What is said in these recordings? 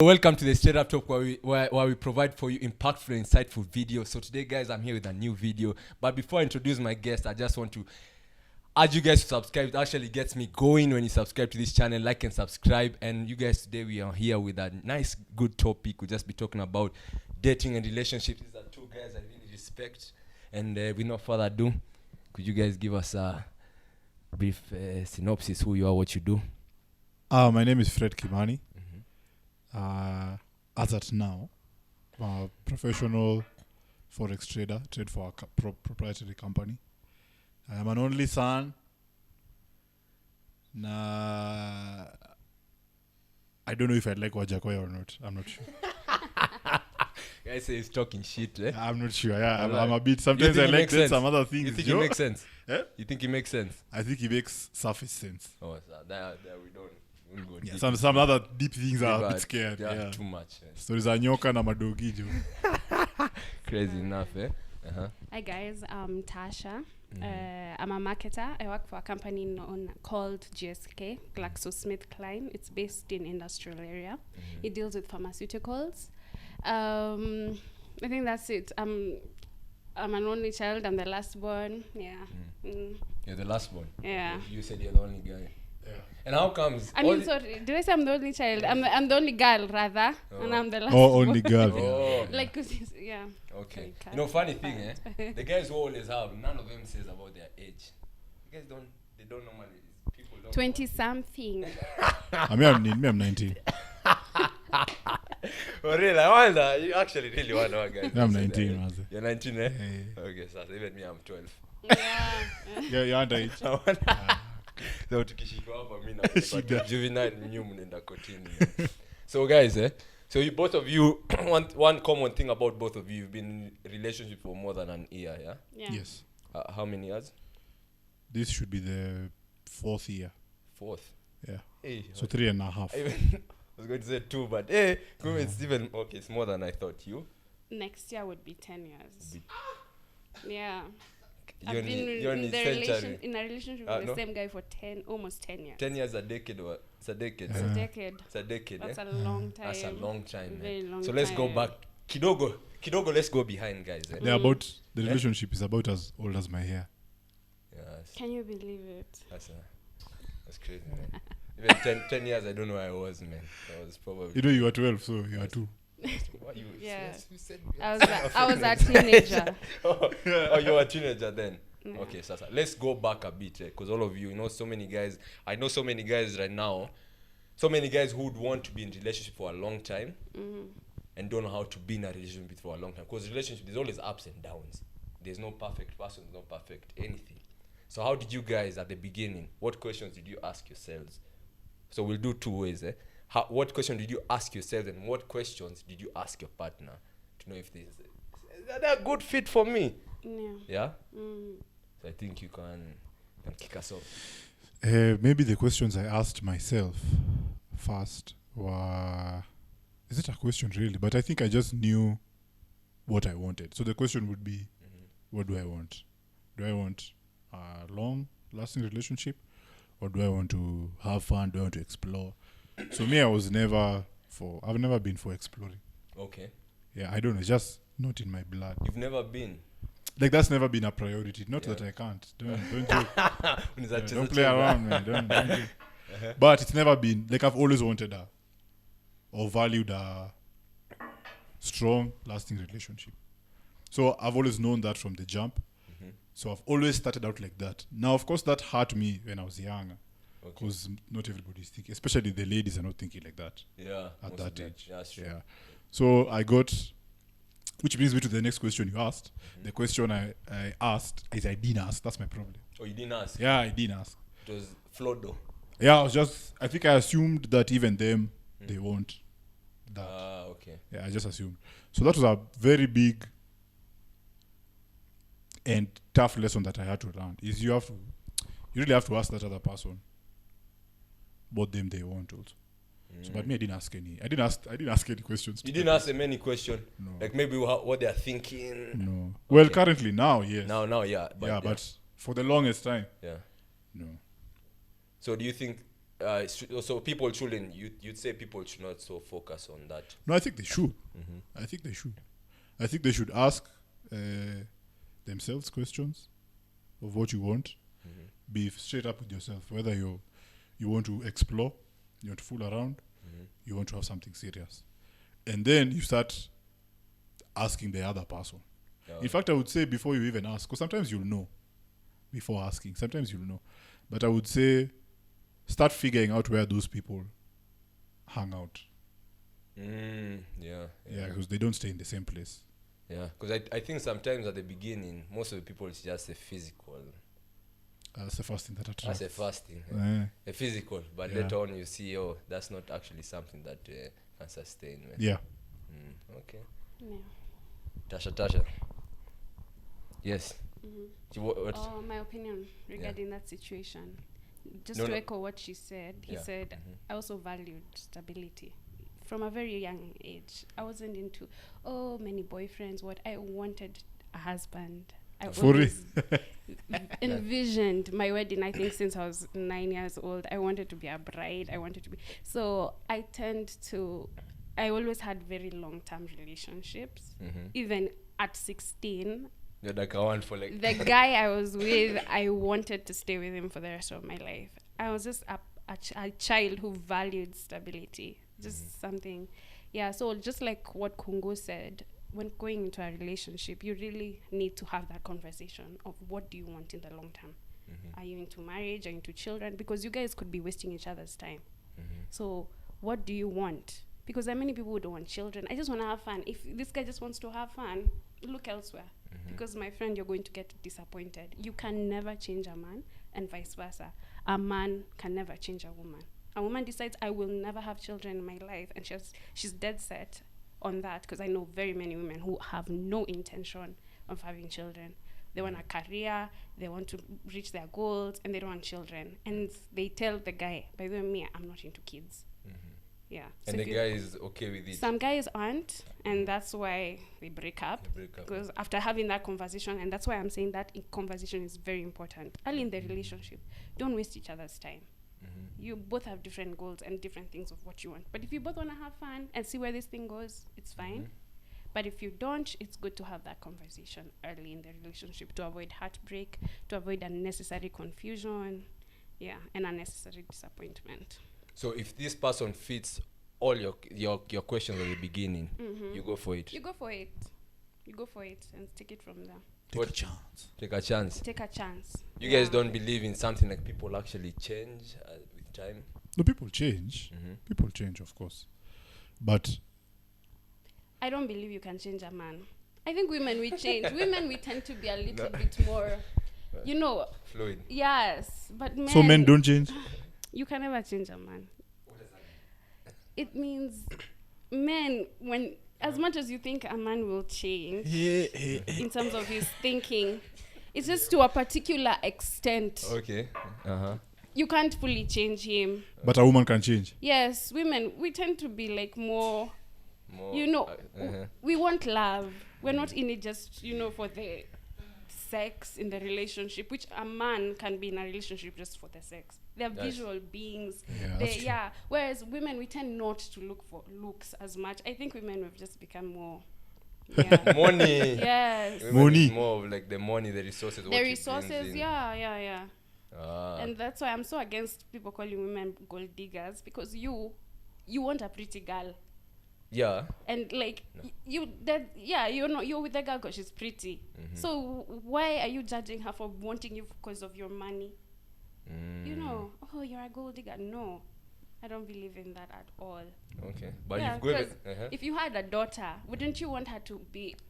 Welcome to the Straight Up Talk where we provide for you impactful and insightful videos. So today, guys, I'm here with a new video. But before I introduce my guest, I just want to urge you guys to subscribe. It actually gets me going when you subscribe to this channel, like and subscribe. And you guys, today we are here with a nice, good topic. We'll just be talking about dating and relationships. These are two guys I really respect. And with no further ado, could you guys give us a brief synopsis, who you are, what you do? My name is Fred Kimani. As at now, I'm a professional forex trader, trade for a proprietary company. I am an only son. I don't know if I'd like Wajakoya or not. I'm not sure. Guys say he's talking shit, eh? I'm not sure. Yeah, I'm a bit. Sometimes I like some other things. You think it makes sense? Eh? You think it makes sense? I think it makes surface sense. Oh, there we don't. We'll go Yeah, deep. some other deep things are a bit scared. Yeah, too much. Stories are nyoka na madogi jo. Crazy enough, eh? Hi guys, I'm Tasha. I'm a marketer. I work for a company called GSK, GlaxoSmithKline. It's based in industrial area. It deals with pharmaceuticals. I think that's it. I'm an only child. I'm the last born. Yeah. You're the last one. Yeah. You said you're the only guy. Yeah. And how comes? I mean, sorry. Did I say I'm the only child? I'm the only girl, rather, and I'm the last. Oh, only girl. Oh. Like, 'cause yeah. Okay. You know, funny thing, eh? The guys who always have, none of them says about their age. You guys don't normally. People don't. 20-something. I'm 19. Oh, really? I wonder. You actually really want to, guys. I'm 19. Man. You're 19, eh? Yeah. Okay, so even me, I'm 12. Yeah. You're underage. So tukishika hapa mimi na juvenile new mnaenda kotini. So guys, so you both of you one common thing about both of you, you've been in relationship for more than an year, yeah? Yes. How many years? This should be the 4th year. 4th. Yeah. Hey, So 3.5. I was going to say 2, but hey, it's even okay. It's more than I thought. You? Next year would be 10 years. Yeah. You're I've been in a relationship with the same guy for almost 10 years. 10 years a decade, or it's a decade. It's a decade. It's a decade. That's a long time. That's a long time. Very long so let's go time. back. Kidogo, let's go behind, guys. The relationship is about as old as my hair. Yes. Can you believe it? That's crazy, man. Even 10 years, I don't know where I was, man. I was probably. You know, you were 12, so you are 2. What you? Yeah. Yes, you said. I was a teenager. Oh, you were a teenager then. Yeah. Okay, so let's go back a bit, because all of you know so many guys. I know so many guys right now. So many guys who would want to be in a relationship for a long time and don't know how to be in a relationship for a long time. Because relationship, there's always ups and downs. There's no perfect person, no perfect anything. So how did you guys at the beginning? What questions did you ask yourselves? So we'll do 2 ways. What question did you ask yourself, and what questions did you ask your partner to know if they're a good fit for me? Yeah. So I think you can kick us off. Maybe the questions I asked myself first were, is it a question really? But I think I just knew what I wanted. So the question would be, what do I want? Do I want a long-lasting relationship, or do I want to have fun? Do I want to explore? So me, I've never been for exploring. Okay. Yeah, I don't know. It's just not in my blood. You've never been? Like, that's never been a priority. Not that I can't. Don't joke. Don't play around, man. Don't do. But it's never been, like, I've always wanted or valued a strong, lasting relationship. So I've always known that from the jump. So I've always started out like that. Now, of course, that hurt me when I was younger. Because not everybody's thinking, especially the ladies are not thinking like that. Yeah. At that age. Yeah, that's true. Yeah. So I got, which brings me to the next question you asked. The question I asked is I didn't ask. That's my problem. Oh, you didn't ask? Yeah, I didn't ask. It was flawed though. Yeah, I think I assumed that even them, they want that. Okay. Yeah, I just assumed. So that was a very big and tough lesson that I had to learn. Is you really have to ask that other person what them they want also. So, but me, I didn't ask any questions. You didn't ask them any question? No. Like maybe what they're thinking? No. Okay. Well, currently now, yes. Now, yeah. But for the longest time, yeah. no. So do you think so people shouldn't. You'd say people should not so focus on that. No, I think they should. I think they should ask themselves questions of what you want. Be straight up with yourself. Whether you want to explore, you want to fool around, you want to have something serious, and then you start asking the other person. In fact, I would say before you even ask, because sometimes you'll know before asking. Sometimes you'll know, but I would say start figuring out where those people hang out. Yeah, because they don't stay in the same place. Yeah, because I think sometimes at the beginning, most of the people it's just a physical. That's the first thing that attracts. That's the first thing. A physical, but later on you see, that's not actually something that can sustain. Man. Yeah. Okay. Yeah. Tasha. Yes. My opinion regarding that situation. Just to echo what she said, he said, I also valued stability. From a very young age, I wasn't into, many boyfriends. What I wanted, a husband. I always envisioned my wedding, I think, since I was 9 years old. I wanted to be a bride. So I always had very long-term relationships. Even at 16, you're like a one for like the guy I was with, I wanted to stay with him for the rest of my life. I was just a child who valued stability. Just something. Yeah, so just like what Kungo said, when going into a relationship, you really need to have that conversation of what do you want in the long term. Are you into marriage? Are you into children? Because you guys could be wasting each other's time. So what do you want? Because there are many people who don't want children. I just want to have fun. If this guy just wants to have fun, look elsewhere. Because, my friend, you're going to get disappointed. You can never change a man, and vice versa. A man can never change a woman. A woman decides, I will never have children in my life, and she's dead set on that, because I know very many women who have no intention of having children. They want a career, they want to reach their goals, and they don't want children. And they tell the guy, by the way, me, I'm not into kids. Yeah. And so the guy is okay with it. Some guys aren't, and that's why they break up. Because after having that conversation, and that's why I'm saying that conversation is very important. Early in the relationship, don't waste each other's time. You both have different goals and different things of what you want. But if you both want to have fun and see where this thing goes, it's fine. But if you don't, it's good to have that conversation early in the relationship to avoid heartbreak, to avoid unnecessary confusion, and unnecessary disappointment. So if this person fits all your questions at the beginning, you go for it. You go for it and take it from there. Take a chance. You guys don't believe in something like people actually change with time? No, people change. People change, of course. But I don't believe you can change a man. I think women, we change. Women, we tend to be a little bit more, fluid. Yes, but men... So men don't change? You can never change a man. What does that mean? It means men, as much as you think a man will change in terms of his thinking, it's just to a particular extent. Okay. You can't fully change him. But a woman can change? Yes, women, we tend to be like more we want love. We're not in it just, for the sex in the relationship, which a man can be in a relationship just for the sex. They're visual beings. Whereas women, we tend not to look for looks as much. I think women have just become more money. Yes. Money. More of like the money, the resources. The resources, and that's why I'm so against people calling women gold diggers, because you want a pretty girl. Yeah. And like you're with the girl because she's pretty. So why are you judging her for wanting you because of your money? You're a gold digger. No, I don't believe in that at all. Okay, but if you had a daughter, wouldn't you want her to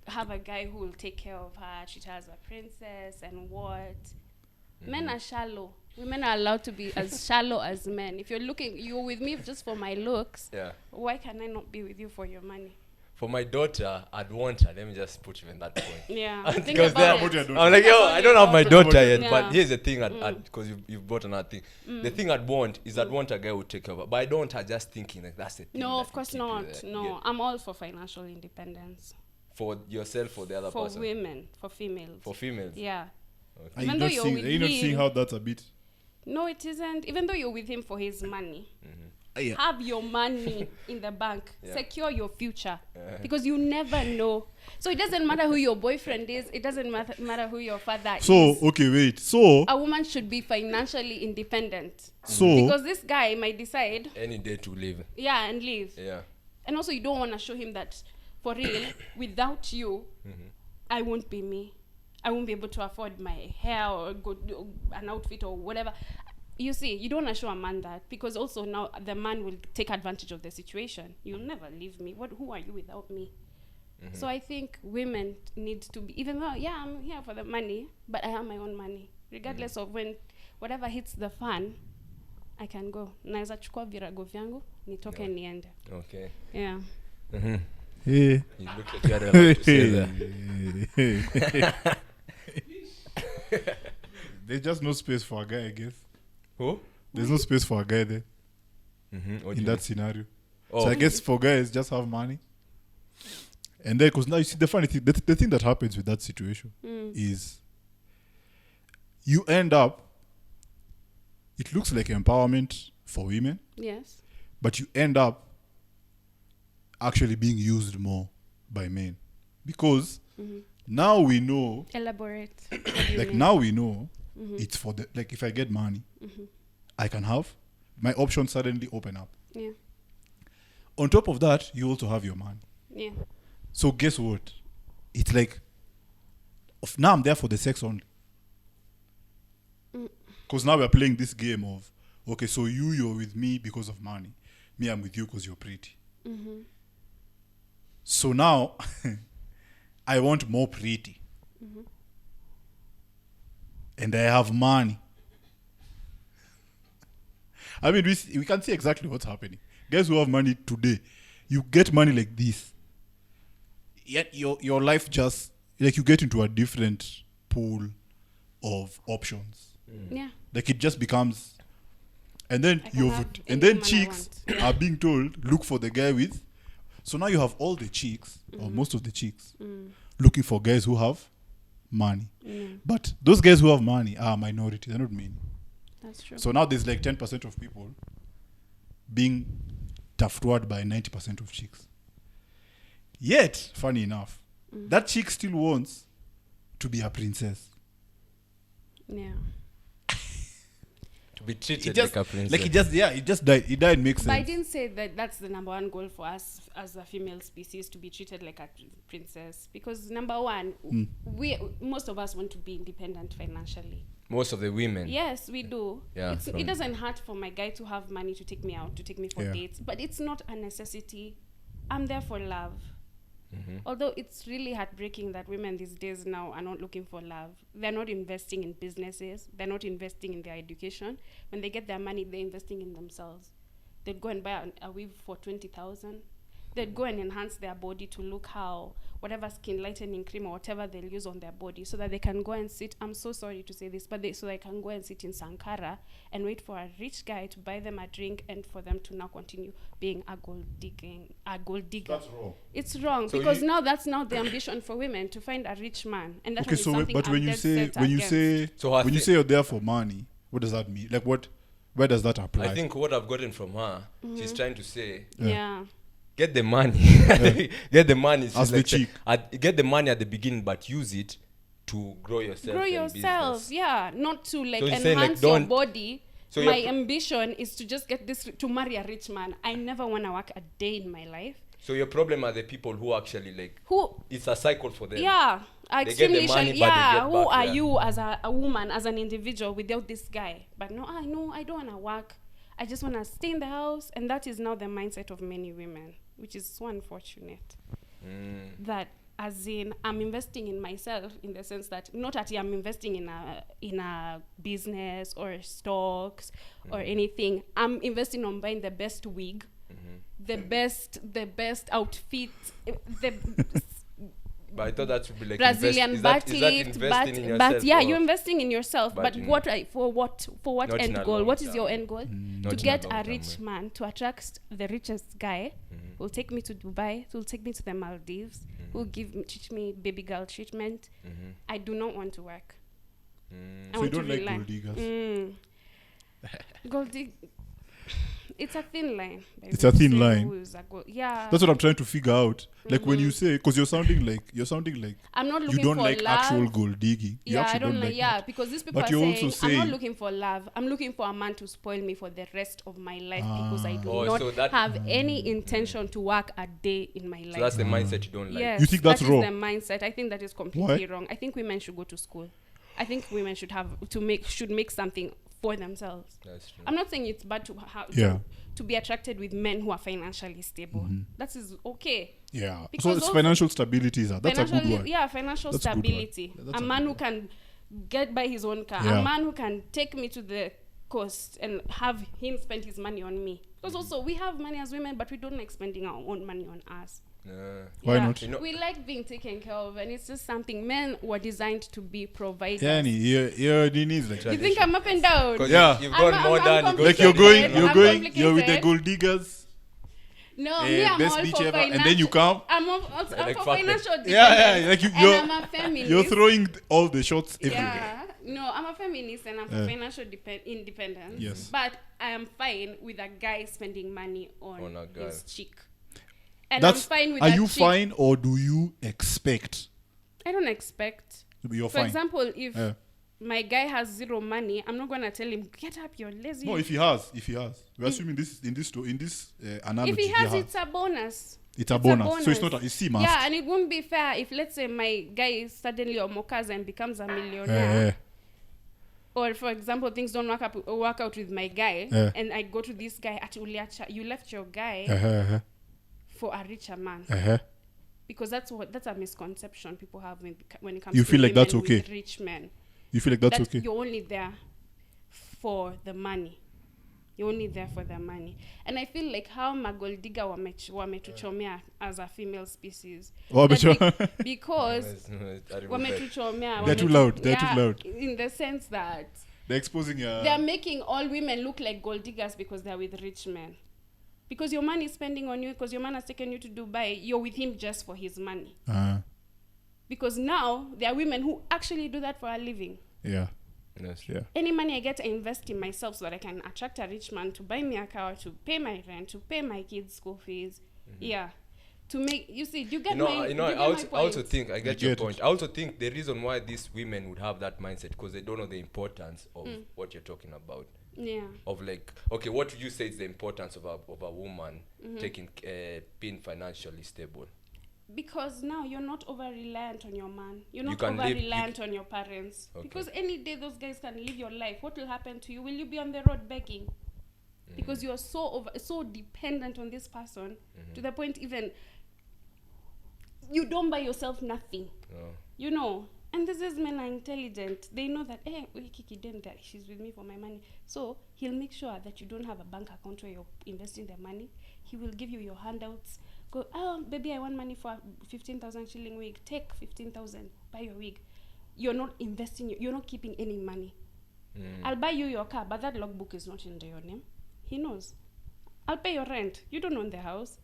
have a guy who will take care of her, treat her as a princess, and what? Men are shallow. Women are allowed to be as shallow as men. If you're with me just for my looks, why can I not be with you for your money? For my daughter, I'd want her. Let me just put you in that point. Yeah. Because I'm like, I don't have my daughter yet. But here's the thing, because you've brought another thing. The thing I'd want is I'd want a guy who would take care of her. But I don't want her just thinking like that's the thing. No, of course not. No, I'm all for financial independence. For yourself, for the other person? For women, for females. For females? Yeah. Okay. Are you not seeing how that's a bit? No, it isn't. Even though you're with him for his money, Yeah. have your money in the bank. Yeah. Secure your future. Because you never know. So it doesn't matter who your boyfriend is. It doesn't matter who your father is. So, okay, wait. So, A woman should be financially independent. so Because this guy might decide, Any day to live. and leave. Yeah. And also, you don't want to show him that, for real, without you, I won't be me. I won't be able to afford my hair or an outfit or whatever. You see, you don't want to show a man that, because also now the man will take advantage of the situation. You'll never leave me. Who are you without me? So I think women need to be, even though, I'm here for the money, but I have my own money. Regardless of when, whatever hits the fan, I can go. Naweza chukua virago vyangu, nitoke niende. Okay. Yeah. hey. You look like you had a lot to say there. There's just no space for a guy, I guess. Who? There's no space for a guy there in that scenario. So I guess for guys, just have money. And then, because now you see the funny thing, the thing that happens with that situation is you end up, it looks like empowerment for women, Yes. but you end up actually being used more by men. Because now we know, Elaborate. like now we know, it's for the, like if I get money, I can have, my options suddenly open up. Yeah. On top of that, you also have your money. Yeah. So guess what? It's like, now I'm there for the sex only. Because now we're playing this game of, okay, so you're with me because of money. Me, I'm with you because you're pretty. So now, I want more pretty. And I have money. I mean, we can see exactly what's happening. Guys who have money today, you get money like this. Yet your life just, like you get into a different pool of options. Yeah. Like it just becomes, and then I can have and any then man I chicks want. are being told, look for the guy with. So now you have all the chicks, or most of the chicks, looking for guys who have money. But those guys who have money are a minority. They're not many. That's true. So now there's like 10% of people being toughed toward by 90% of chicks. Yet, funny enough, that chick still wants to be a princess. Yeah. To be treated Just, like a princess. like it just died. It died makes But I sense. didn't say that that's the number one goal for us as a female species, to be treated like a princess. Because number one, most of us want to be independent financially. Most of the women. Yes, we do. Yeah, It doesn't hurt for my guy to have money to take me out, to take me for Yeah. dates. But it's not a necessity. I'm there for love. Although it's really heartbreaking that women these days now are not looking for love. They're not investing in businesses. They're not investing in their education. When they get their money, they're investing in themselves. They'd go and buy a weave for 20,000. They'd go and enhance their body to look how, whatever skin lightening cream or whatever they'll use on their body, so that they can go and sit, I'm so sorry to say this, but so they can go and sit in Sankara and wait for a rich guy to buy them a drink and for them to now continue being a gold digger. That's wrong. It's wrong, So because now that's now the ambition for women, to find a rich man, and that Okay, one is so something but I'm when you dead say set when you against. say So I when you thi- say you're there for money, what does that mean? Like where does that apply? I think what I've gotten from her, she's trying to say, Yeah. get the money. Get the money. She's As the like chick. get the money at the beginning, but use it to grow yourself. Grow and yourself, business. yeah, not to like So you're saying, like, enhance your don't- body. So My you're ambition is to just get this, to marry a rich man. I never want to work a day in my life. So your problem are the people who actually like, Who? it's a cycle for them. Yeah, They get the extremely money, shy. but they Yeah, get who back, are yeah. you as a woman, as an individual, without this guy? But no, I don't want to work. I just want to stay in the house, and that is now the mindset of many women, which is so unfortunate. That, as in, I'm investing in myself, in the sense that not that I'm investing in a business or stocks or anything. I'm investing on buying the best wig, the best outfit, the But I thought that would be like Brazilian is that backlit, investing in yourself? but yeah, or- you're investing in yourself. But But in- for what Not in end a goal? long What is term. your end goal? Not To in a get long a term rich way. man, to attract the richest guy, who'll take me to Dubai, who'll take me to the Maldives, who'll teach me baby girl treatment. I do not want to work. I So you want to don't like rely. gold diggers? Gold dig. It's a thin line. It's a thin line. Yeah. That's what I'm trying to figure out. Like when you say, because you're sounding like I'm not looking you don't for like love. actual gold digging. You Yeah, actually I don't like. Yeah, that. because these people But are you're saying, also I'm not saying- looking for love. I'm looking for a man to spoil me for the rest of my life because I do Oh, not so that- have any intention to work a day in my life. So that's the mindset you don't like. Yes, You think that's that wrong? is the mindset. I think that is completely wrong. I think women should go to school. I think women should make something for themselves. That's true. I'm not saying it's bad to to be attracted with men who are financially stable. That is okay. Yeah. Because So it's also- financial stability. That's a good one. Yeah, financial That's a good one. stability. Yeah, that's A a man good who can get by his own car. Yeah. A man who can take me to the coast and have him spend his money on me. Because also we have money as women, but we don't like spending our own money on us. Why not? You know- We like being taken care of, and it's just something men were designed to be providers. Yeah, your needs like You think I'm up and down? 'Cause Yeah. you've gone more than you go like to you're the- going, you're with the gold diggers. No, me, I'm best all beach for ever, financial. and then you come. I'm for fuck financial them. dependence. Yeah, like and I'm a feminist. you're throwing all the shots everywhere. Yeah, no, I'm a feminist and I'm for financial independence. Yes. But I am fine with a guy spending money on a girl. his chick. And That's. I'm fine with Are that you chick. fine or do you expect? I don't expect. You're For fine. example, if Yeah. my guy has zero money, I'm not gonna tell him, get up, you're lazy. No, if he has, we're assuming this in this analogy. If he has, it's a bonus. It's a bonus. So it's not. It's must. Yeah, and it wouldn't be fair if, let's say, my guy is suddenly omokaza and becomes a millionaire. Or, for example, things don't work out with my guy, and I go to this guy at Uliacha. You left your guy for a richer man. Because that's a misconception people have when it comes You to feel like women that's okay? with rich men. You feel like that's okay? You're only there for the money. You're only there for the money. And I feel like how magoldiga wametuchomea as a female species. Because wametuchomea. They're too loud. They're too loud. In the sense that They're exposing. they're making all women look like gold diggers because they're with rich men. Because your man is spending on you, because your man has taken you to Dubai, you're with him just for his money. Because now there are women who actually do that for a living. Yeah. Yes. Yeah. Any money I get, I invest in myself so that I can attract a rich man to buy me a car, to pay my rent, to pay my kids' school fees. Yeah. To make, you see, do you get my I also think, I get your get point. I also think the reason why these women would have that mindset, because they don't know the importance of what you're talking about. Yeah. Of like, okay, what would you say is the importance of a woman being financially stable? Because now you're not over-reliant on your man. You're not can live- over-reliant on your parents. Okay. Because any day those guys can live your life, what will happen to you? Will you be on the road begging? Because you are so dependent on this person to the point even you don't buy yourself nothing. You know. And these men are intelligent. They know that, that she's with me for my money. So he'll make sure that you don't have a bank account where you're investing the money. He will give you your handouts. Go, baby, I want money for a 15,000 shilling wig. Take 15,000. Buy your wig. You're not investing. You're not keeping any money. I'll buy you your car, but that logbook is not in your name. He knows. I'll pay your rent. You don't own the house.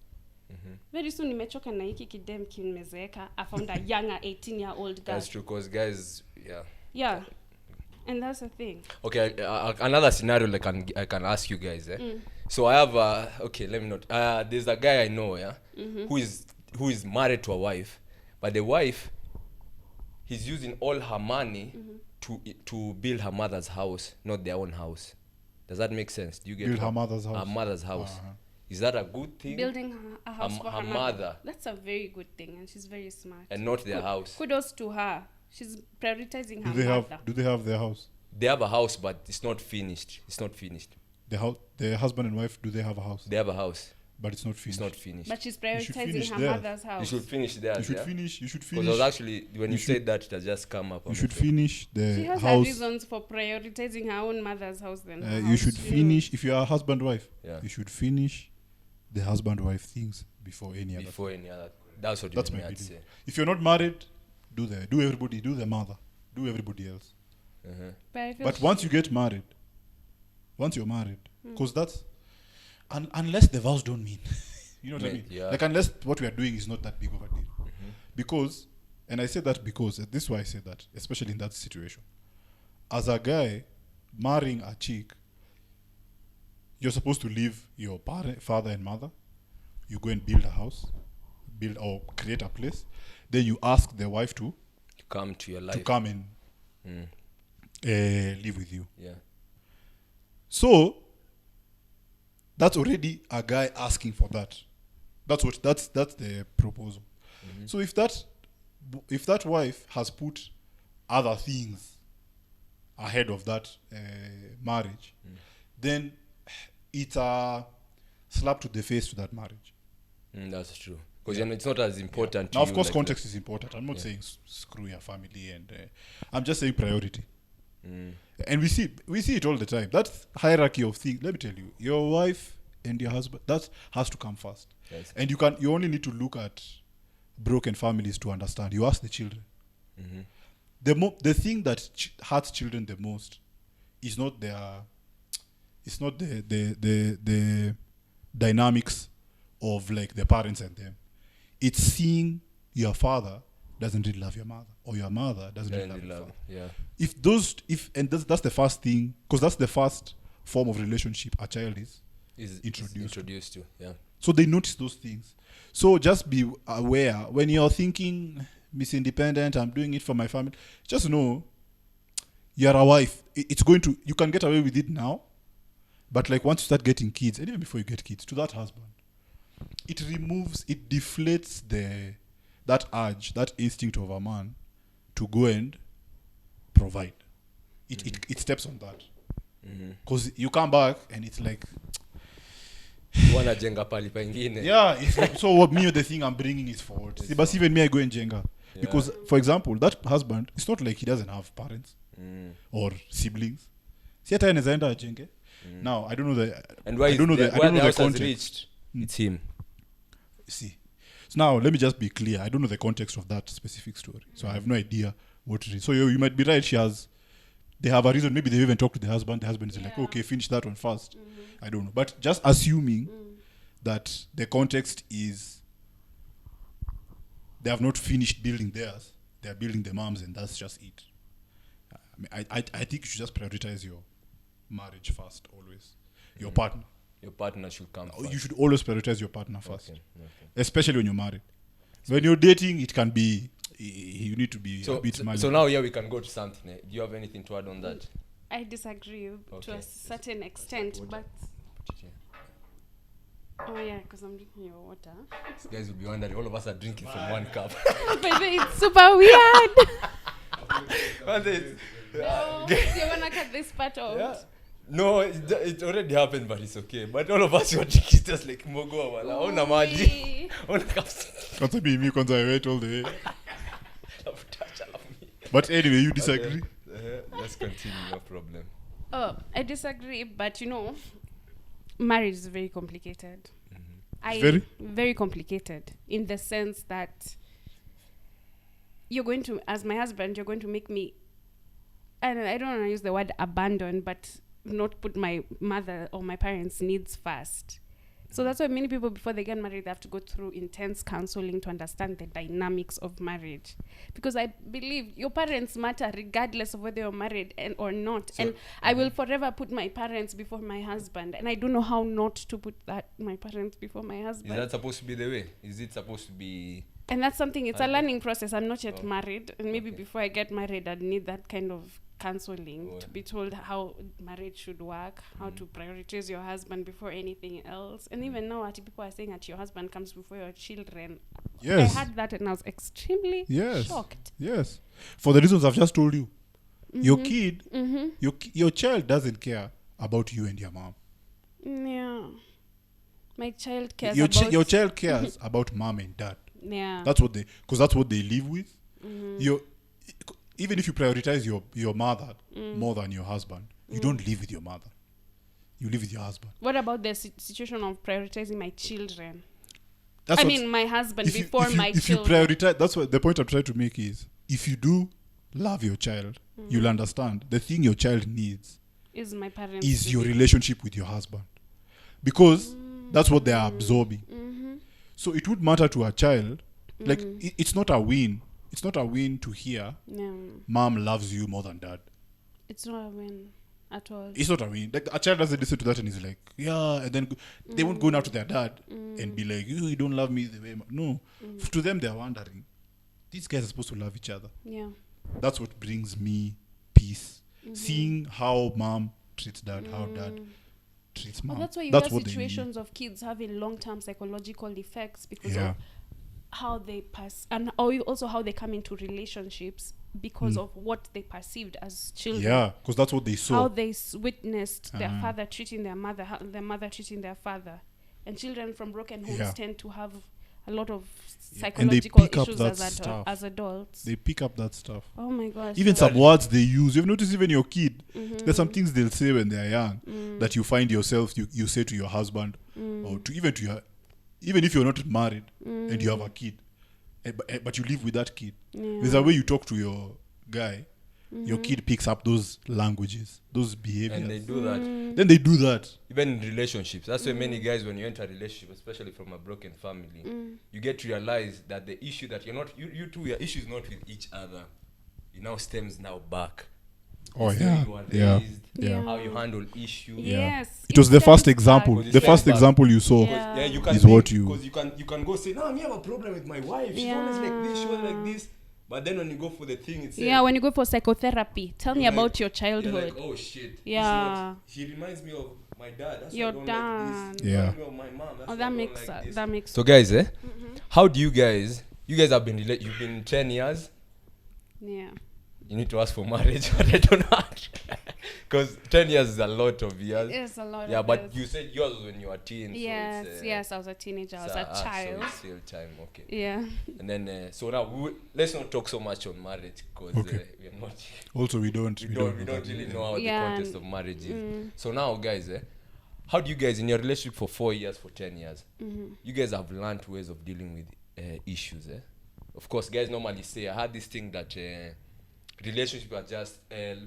Very soon nimechoka na hiki kidem kimezeeka. I found a younger 18-year-old girl. That's true, because guys, Yeah. And that's the thing. Okay, another scenario like I can ask you guys. So I have let me not. There's a guy I know, who is married to a wife, but the wife, he's using all her money to build her mother's house, not their own house. Does that make sense? Do you get Build her mother's house. Her mother's house. Is that a good thing? Building a house for her mother. That's a very good thing, and she's very smart. And not their house. Kudos to her. She's prioritizing her mother. Do they have their house? They have a house, but it's not finished. The husband and wife, do they have a house? They have a house. But it's not finished. It's not finished. But she's finish prioritizing her there. mother's house. You should finish there. You should finish. Because I was actually, when you said that, it has just come up. You should finish the She has her house. reasons for prioritizing her own mother's house then. her You house. should finish, if you are a husband-wife, Yeah. you should finish the husband-wife things before any other. Before any other. That's what That's you my meant to opinion. say. If you're not married, do everybody, do the mother, do everybody else. But I feel But once you get married, once you're married, because that's, unless the vows don't mean, you know what I mean? Yeah. Like unless what we are doing is not that big of a deal. Because, and I say that because, this is why I say that, especially in that situation. As a guy, marrying a chick, you're supposed to leave your father and mother. You go and build a house, build or create a place. Then you ask the wife to come to your life, to come and live with you. Yeah. So that's already a guy asking for that. That's the proposal. So if that wife has put other things ahead of that marriage, then it's a slap to the face to that marriage. That's true. Because it's not as important to now, you. of course, like context is important. I'm not saying screw your family, and I'm just saying priority. And we see it all the time. That hierarchy of things. Let me tell you, your wife and your husband, that has to come first. Yes. And you only need to look at broken families to understand. You ask the children. The thing that hurts children the most is not the dynamics of like the parents and them. It's seeing your father doesn't really love your mother, or your mother doesn't really love your father. Yeah. That's the first thing, because that's the first form of relationship a child is introduced to. Yeah. So they notice those things. So just be aware when you're thinking, Miss Independent, I'm doing it for my family. Just know you're a wife. You can get away with it now, but like once you start getting kids, and even before you get kids, to that husband, it deflates that urge, that instinct of a man to go and provide. It steps on that. Because you come back and it's like, Wana jenga pali pengine. Yeah, it's like, so what the thing I'm bringing is forward. See, but even me, I go and jenga. Because, for example, that husband, it's not like he doesn't have parents or siblings. See, hata anaweza enda ajenge. Now, I don't know the context. Reached, it's him. See. So now, let me just be clear. I don't know the context of that specific story. So I have no idea what it is. So you might be right. They have a reason. Maybe they even talked to the husband. The husband is like, okay, finish that one first. I don't know. But just assuming that the context is they have not finished building theirs. They are building the mom's, and that's just it. I think you should just prioritize your marriage first, always. Your partner. Your partner should come first. You should always prioritize your partner first. Okay. Especially when you're married. When you're dating, it can be, you need to be a bit malleable. So now, we can go to something. Do you have anything to add on that? I disagree to a certain extent, but... Oh yeah, because I'm drinking your water. These guys will be wondering, all of us are drinking from one cup. But it's super weird. You're gonna cut this part out? Yeah. No, it already happened, but it's okay. But all of us were drinking just like mogo wala. Ona maji. Ona cups. Kwanza mimi kwanza I wait all the way. But anyway, you disagree? Let's continue, no problem. Oh, I disagree, but marriage is very complicated. Very complicated in the sense that you're going to, as my husband, you're going to make me, and I don't want to use the word abandon, but not put my mother or my parents' needs first. So that's why many people, before they get married, they have to go through intense counseling to understand the dynamics of marriage. Because I believe your parents matter regardless of whether you're married or not. So, and I will forever put my parents before my husband. And I don't know how not to put my parents before my husband. Is that supposed to be the way? Is it supposed to be... And that's something, it's a learning process. I'm not yet married. And maybe before I get married, I'd need that kind of counseling to be told how marriage should work, how to prioritize your husband before anything else. And even now, people are saying that your husband comes before your children. Yes. I heard that and I was extremely shocked. Yes. For the reasons I've just told you. Your kid, your child doesn't care about you and your mom. Yeah. My child cares about... Your child cares about mom and dad. Yeah. Because that's what they live with. Even if you prioritize your mother more than your husband, you don't live with your mother. You live with your husband. What about the situation of prioritizing my children? My husband before my children. If you prioritize, that's what the point I'm trying to make is, if you do love your child, you'll understand the thing your child needs is my parents. Is your relationship with your husband. Because that's what they are absorbing. So it would matter to a child, like it's not a win. It's not a win to hear mom loves you more than dad. It's not a win. at all. It's not a win. Like a child doesn't listen to that and is like, yeah, and then they won't go now to their dad and be like, you don't love me the way. No, to them they're wondering. These guys are supposed to love each other. Yeah. That's what brings me peace. Seeing how mom treats dad, how dad treats mom. Well, that's why you that's have what situations of kids having long-term psychological effects because Yeah. of how they pass, and also how they come into relationships because of what they perceived as children. Yeah, because that's what they saw. How they witnessed their father treating their mother, how their mother treating their father. And children from broken homes tend to have a lot of psychological issues as adults. They pick up that stuff. Oh my gosh. Even some words they use. You've noticed even your kid. There's some things they'll say when they're young that you find yourself, you say to your husband or to your, even if you're not married and you have a kid, but you live with that kid. There's a way you talk to your guy. Your kid picks up those languages, those behaviors. And they do that. Then they do that. Even in relationships. That's why many guys, when you enter a relationship, especially from a broken family, you get to realize that the issue that you're not, you two, your issue is not with each other. It now stems back. Oh, It's yeah. how you are raised, Yeah. how you handle issues. Yes. It was the first stems example. back. Because The it first stems back. example you saw Yeah. You can is what you. because you can go say, no, I have a problem with my wife. She's always like this, she's always like this. But then when you go for the thing itself, Yeah, when you go for psychotherapy, tell me you're about like- your you're childhood. like, oh shit. Yeah. He reminds me of my dad. That's Your why I don't dad. like this. He Yeah. reminds me of my mom. That's Oh, why I that don't makes like this. that makes. So guys, how do you guys have been you've been 10 years. Yeah. You need to ask for marriage, but I don't know. Because 10 years is a lot of years. It's a lot. Yeah, of but years. you said yours was when you were teen. Yes, so it's, yes, I was a teenager. I was a so child. it's still time, okay. Yeah. And then, so now let's not talk so much on marriage because Okay. we're not. Also, we don't really know how Yeah, the context of marriage is. So now, guys, how do you guys in your relationship for 4 years, for 10 years, you guys have learned ways of dealing with issues? Of course, guys normally say, I had this thing that relationship are just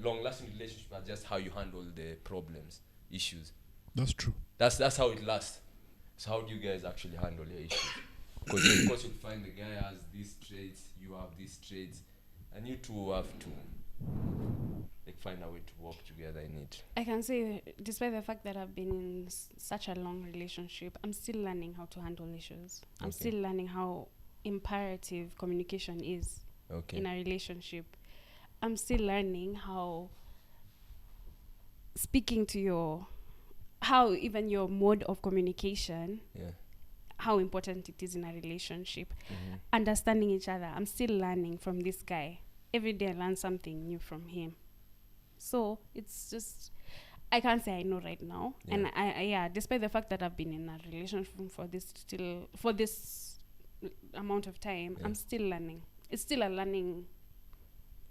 long-lasting relationship are just how you handle the problems, issues. That's true. That's how it lasts. So how do you guys actually handle your issues? Because of course you'll find the guy has these traits, you have these traits, and you two have to find a way to work together in it. I can say, despite the fact that I've been in such a long relationship, I'm still learning how to handle issues. I'm still learning how imperative communication is in a relationship. I'm still learning how speaking to how even your mode of communication, how important it is in a relationship. Understanding each other. I'm still learning from this guy. Every day I learn something new from him. So it's just, I can't say I know right now. And I despite the fact that I've been in a relationship for this amount of time, I'm still learning. It's still a learning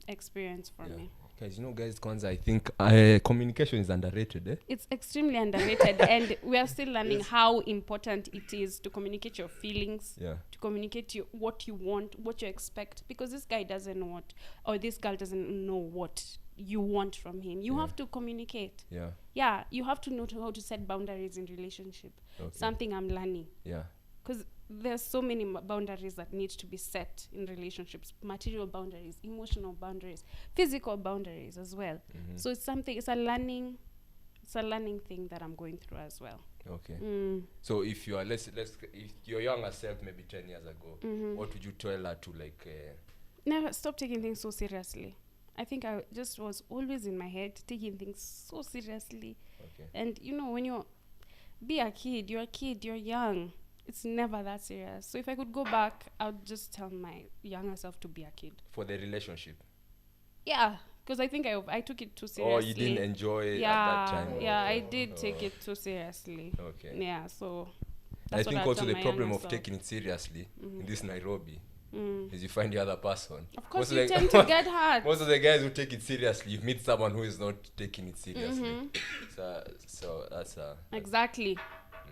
experience for me. Guys, Kwanzaa, I think communication is underrated. It's extremely underrated, and we are still learning how important it is to communicate your feelings, to communicate what you want, what you expect, because this guy doesn't know what, or this girl doesn't know what you want from him. You have to communicate. Yeah, you have to know how to set boundaries in relationship. Something I'm learning. Because there's so many boundaries that need to be set in relationships: material boundaries, emotional boundaries, physical boundaries as well. So it's a learning thing that I'm going through as well. So if you are if your younger self, maybe 10 years ago, what would you tell her to never stop taking things so seriously? I think I just was always in my head taking things so seriously. And when you're a kid, you're young. It's never that serious. So if I could go back, I would just tell my younger self to be a kid. For the relationship? Yeah, because I think I took it too seriously. Oh, you didn't enjoy it at that time? Yeah, I did take it too seriously. Yeah, so I think also the problem of taking it seriously in this Nairobi is you find the other person. Of course, you tend to get hurt. Most of the guys who take it seriously, you meet someone who is not taking it seriously. So that's exactly.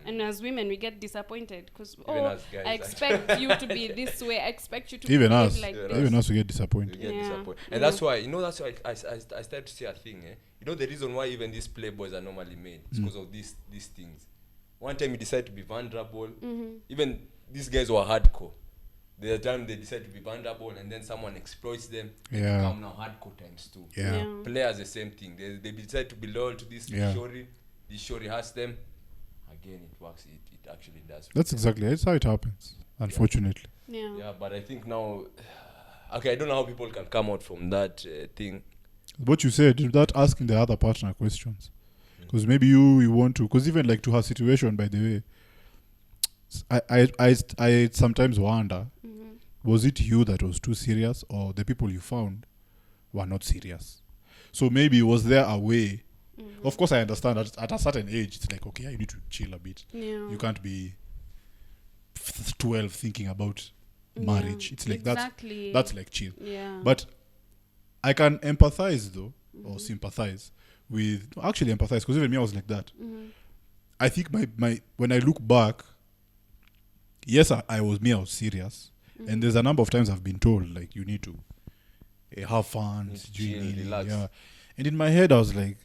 And as women, we get disappointed because I expect you to be this way. I expect you to even behave us, like this. even us, we get disappointed. And that's why I started to see a thing. The reason why even these playboys are normally made is because of these things. One time you decide to be vulnerable. Even these guys were hardcore. There's a time they decide to be vulnerable and then someone exploits them. They Yeah. become now hardcore times 2. Yeah. Players the same thing. They decide to be loyal to this shorty. This shorty has them. Again, it works. It actually does. That's exactly. That's how it happens. Unfortunately. Yeah, but I think now, okay, I don't know how people can come out from that thing. What you said, without asking the other partner questions, because maybe you want to, because even like to her situation, by the way, I sometimes wonder, was it you that was too serious, or the people you found were not serious? So maybe was there a way? Of course, I understand that at a certain age, it's like, okay, you need to chill a bit. You can't be 12 thinking about marriage. It's like that's like chill. But I can empathize though, or sympathize with, actually empathize, because even me, I was like that. I think my when I look back, yes, I was serious, and there's a number of times I've been told like you need to have fun, relax. Yeah. And in my head I was like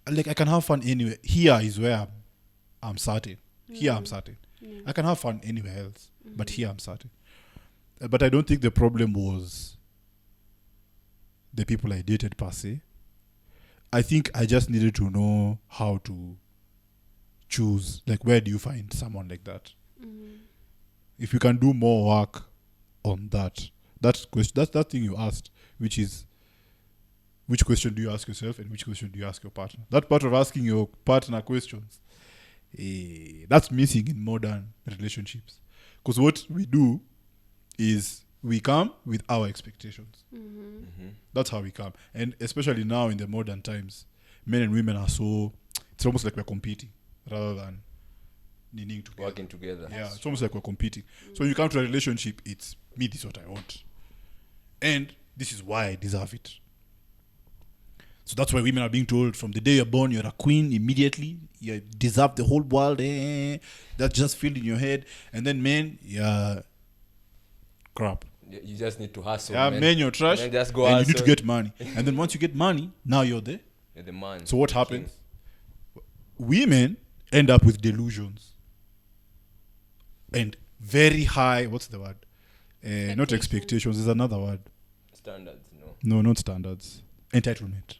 I can have fun anywhere. Here is where I'm certain. Here I'm certain. I can have fun anywhere else, but here I'm certain. But I don't think the problem was the people I dated per se. I think I just needed to know how to choose, like, where do you find someone like that? If you can do more work on that question, that's that thing you asked, which is, which question do you ask yourself and which question do you ask your partner? That part of asking your partner questions, that's missing in modern relationships. Because what we do is we come with our expectations. That's how we come. And especially now in the modern times, men and women are so, it's almost like we're competing rather than needing to working together. Yeah, it's almost like we're competing. So you come to a relationship, it's me, this is what I want. And this is why I deserve it. So that's why women are being told from the day you're born, you're a queen immediately. You deserve the whole world. That's just filled in your head. And then men, crap. You just need to hustle. Yeah, men, you're trash. And just go and you need to get money. And then once you get money, now you're the man. So what happens? Women end up with delusions. And very high, what's the word? Not expectations, there's another word. Standards, No, not standards. Entitlement.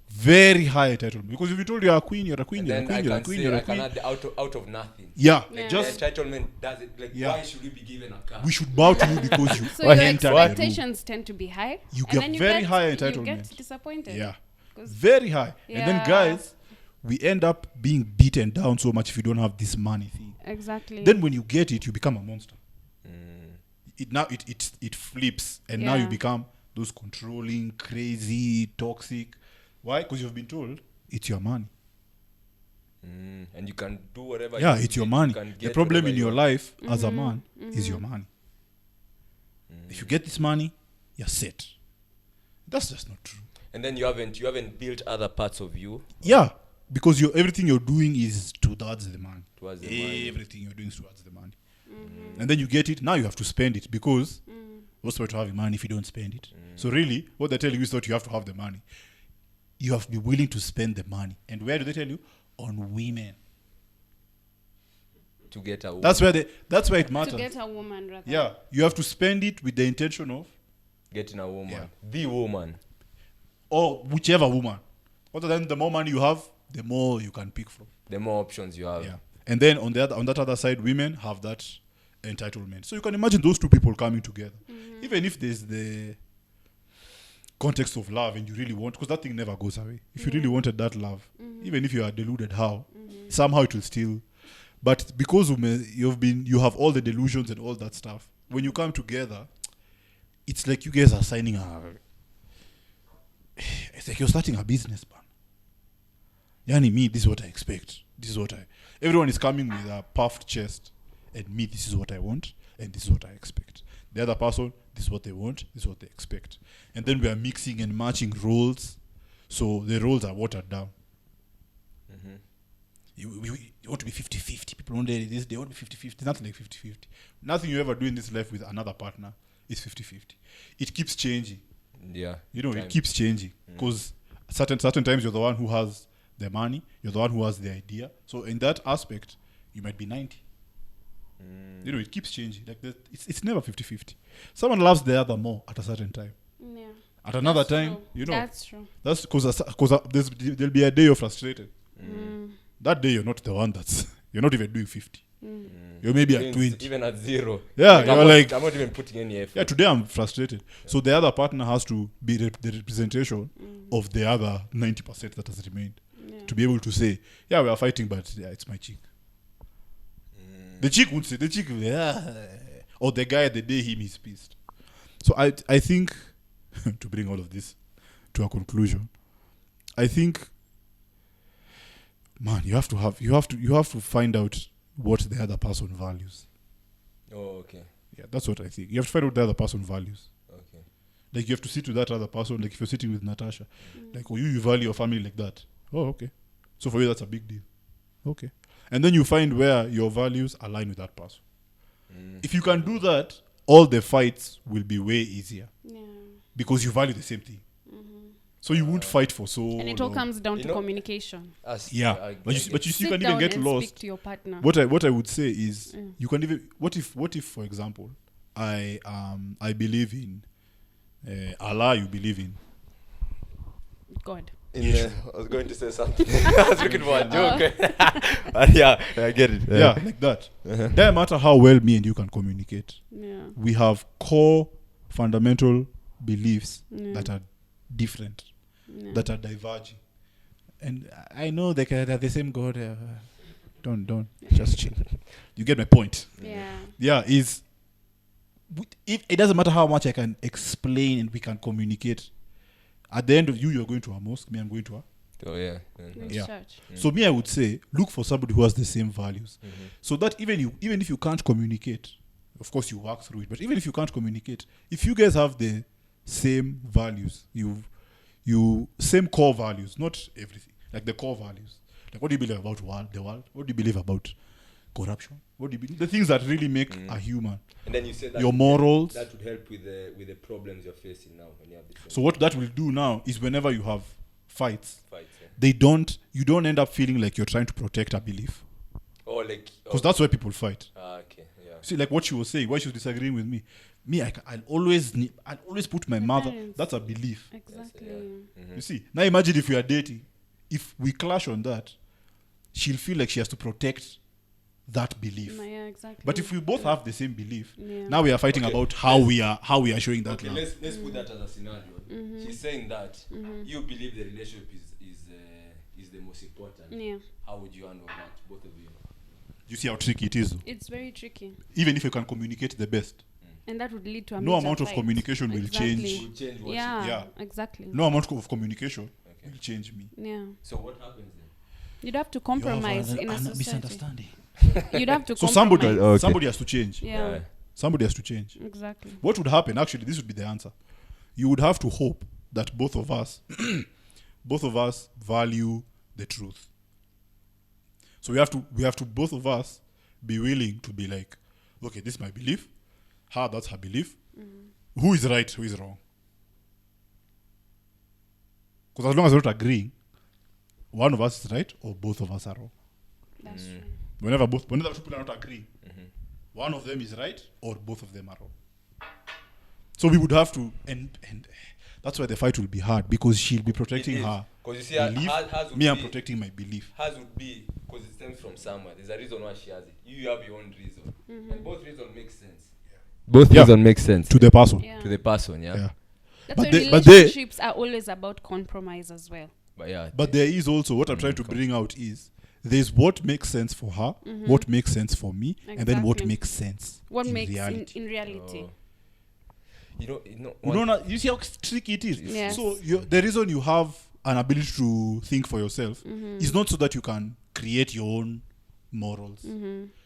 Very high entitlement. Because if you told you're a queen, you're a queen, you're a queen, you're a queen, you're a queen. I can add out of nothing. Yeah. Just entitlement does it. Like, why should we be given a car? We should bow to you because you. So your expectations tend to be high. You get very high entitlement. You get disappointed. Yeah. Very high. Yeah. And then guys, we end up being beaten down so much if you don't have this money thing. Exactly. Then when you get it, you become a monster. It flips, and now you become those controlling, crazy, toxic. Why? Because you've been told it's your money. And you can do whatever. Yeah, it's your money. The problem in your life as a man is your money. If you get this money, you're set. That's just not true. And then you haven't built other parts of you. Yeah, because everything you're doing is towards the money. Everything you're doing is towards the money. And then you get it, now you have to spend it, because what's the point of having money if you don't spend it? So really, what they're telling you is that you have to have the money. You have to be willing to spend the money. And where do they tell you? On women. To get a woman. That's where it matters. To get a woman, rather. Yeah, you have to spend it with the intention of getting a woman. Yeah. The woman. Or whichever woman. Other than the more money you have, the more you can pick from. The more options you have. Yeah. And then on that other side, women have that entitlement. So you can imagine those two people coming together. Even if there's the context of love and you really want, because that thing never goes away. If you really wanted that love, even if you are deluded somehow it will still. But because you have all the delusions and all that stuff, when you come together, it's like you guys are signing it's like you're starting a business, man. Yani, me, this is what I expect. Everyone is coming with a puffed chest, and me, this is what I want, and this is what I expect. The other person, this is what they want, this is what they expect. And then we are mixing and matching roles, so the roles are watered down. You want to be 50-50. People want this, they want to be 50-50. Nothing like 50-50. Nothing you ever do in this life with another partner is 50-50. It keeps changing. Yeah. It keeps changing. Because certain times you're the one who has the money, you're the one who has the idea. So in that aspect, you might be 90. You know, it keeps changing. Like it's never 50-50. Someone loves the other more at a certain time. Yeah. At another That's time, true. you know. That's true. That's because there'll be a day you're frustrated. That day you're not the one you're not even doing 50. You're maybe at 20. Even at 0. Yeah, like, I'm not even putting any effort. Yeah, today I'm frustrated. So the other partner has to be the representation of the other 90% that has remained. To be able to say, yeah, we are fighting, but yeah, it's my chick. The chick would say, or the guy, the day he's pissed. So I think, to bring all of this to a conclusion, I think, man, you have to find out what the other person values. Oh, okay. Yeah, that's what I think. You have to find out what the other person values. Okay. Like, you have to sit with that other person. Like, if you're sitting with Natasha, like, oh, you value your family like that. Oh, okay. So for you, that's a big deal. Okay. And then you find where your values align with that person. If you can do that, all the fights will be way easier. Yeah. Because you value the same thing. So you won't fight for so long. And it all comes down to communication. Yeah. But you see, you can even get lost. Speak to your partner. What I would say is, you can even, what if for example, I believe in Allah, you believe in God. I was going to say something. I was looking for a joke. But yeah, I get it. Yeah, like that. Doesn't matter how well me and you can communicate. Yeah. We have core fundamental beliefs that are different, that are diverging. And I know they're the same God. Don't. Just chill. You get my point. Yeah. Yeah, if it doesn't matter how much I can explain and we can communicate, at the end of you're going to a mosque, me, I'm going to a... Oh, yeah. Church. So me, I would say, look for somebody who has the same values. So that even if you can't communicate, of course you work through it, but even if you can't communicate, if you guys have the same values, you same core values, not everything, like the core values. Like, what do you believe about the world? What do you believe about corruption? What do you believe? The things that really make a human. And then you said that your morals. That would help with the problems you're facing now when you have this. So what that will do now is whenever you have fights, yeah. you don't end up feeling like you're trying to protect a belief. Oh, like, because that's why people fight. Okay, yeah. See, like what she was saying, why she was disagreeing with me. I'll always put my mother. That's a belief. Exactly. You see, now imagine if we are dating, if we clash on that, she'll feel like she has to protect that belief. Yeah, exactly. But if we both have the same belief, now we are fighting about how we are showing that love. Let's put that as a scenario. She's saying that you believe the relationship is the most important. Yeah. How would you handle that, both of you? You see how tricky it is, though? It's very tricky. Even if you can communicate the best. And that would lead to a no major amount of fight. communication will change. Yeah, exactly. No amount of communication will change me. Yeah. So what happens then? You'd have to compromise in a society. Misunderstanding. You'd have to So compromise. somebody has to change. Yeah. Somebody has to change. Exactly. What would happen? Actually, this would be the answer. You would have to hope that both of us value the truth. So we have to both of us be willing to be like, okay, this is my belief. That's her belief. Who is right? Who is wrong? Because as long as we're not agreeing, one of us is right or both of us are wrong. That's true. Whenever two people are not agreeing, one of them is right or both of them are wrong. So we would have to, and that's why the fight will be hard, because she'll be protecting her belief. I'm protecting my belief. Hers would be because it stems from somewhere. There's a reason why she has it. You have your own reason, and both reasons make sense. Both reasons make sense to the person. Yeah. To the person, yeah. That's why relationships are always about compromise as well. But there is also what I'm trying to bring out is there's what makes sense for her, what makes sense for me, and then what makes sense what in makes reality. in reality. You see how tricky it is. Yes. So the reason you have an ability to think for yourself is not so that you can create your own morals.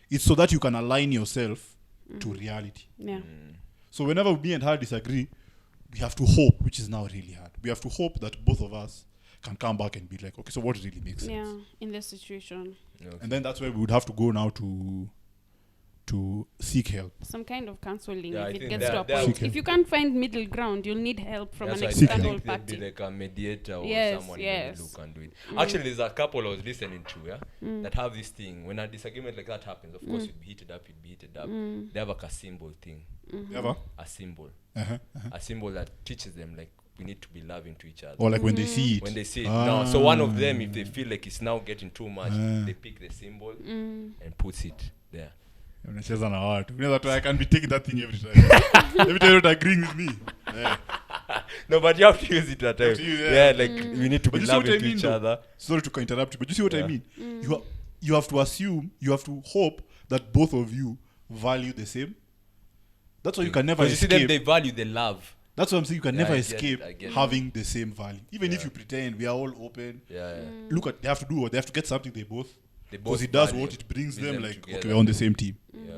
It's so that you can align yourself to reality. Yeah. So whenever me and her disagree, we have to hope, which is now really hard. We have to hope that both of us can come back and be like, okay, so what really makes sense? Yeah, in this situation. Okay. And then that's where we would have to go now to to seek help. Some kind of counseling Yeah, I if it think gets to a they're- point. If you can't find middle ground, you'll need help from That's an why I external think there'd party. be like a mediator or Yes, someone yes. who can do it. Actually, there's a couple I was listening to, that have this thing. When a disagreement like that happens, of course, you'd be heated up. They have like a symbol thing. Ever? A symbol. Uh-huh. A symbol that teaches them, like, we need to be loving to each other. Or like when they see it. When they see it. No, so one of them, if they feel like it's now getting too much, they pick the symbol and puts it there. Unacheza na watu. You know that I can be taking that thing every time. Every time you're not agreeing with me. Yeah. No, but you have to use it at times. Yeah, like we need to But be you see what loving I to mean, each though? other. Sorry to interrupt you, but you see what I mean? You have to assume, you have to hope that both of you value the same. That's why you can never Because you see them, escape. they value the love. That's what I'm saying. You can Yeah, never I get escape it, I get it. having the same value. Even if you pretend we are all open. Yeah. Look at, they have to do what? They have to get something they both. They Because both it does value. what it brings Brings them them like, together. okay, we're on the same team. Yeah.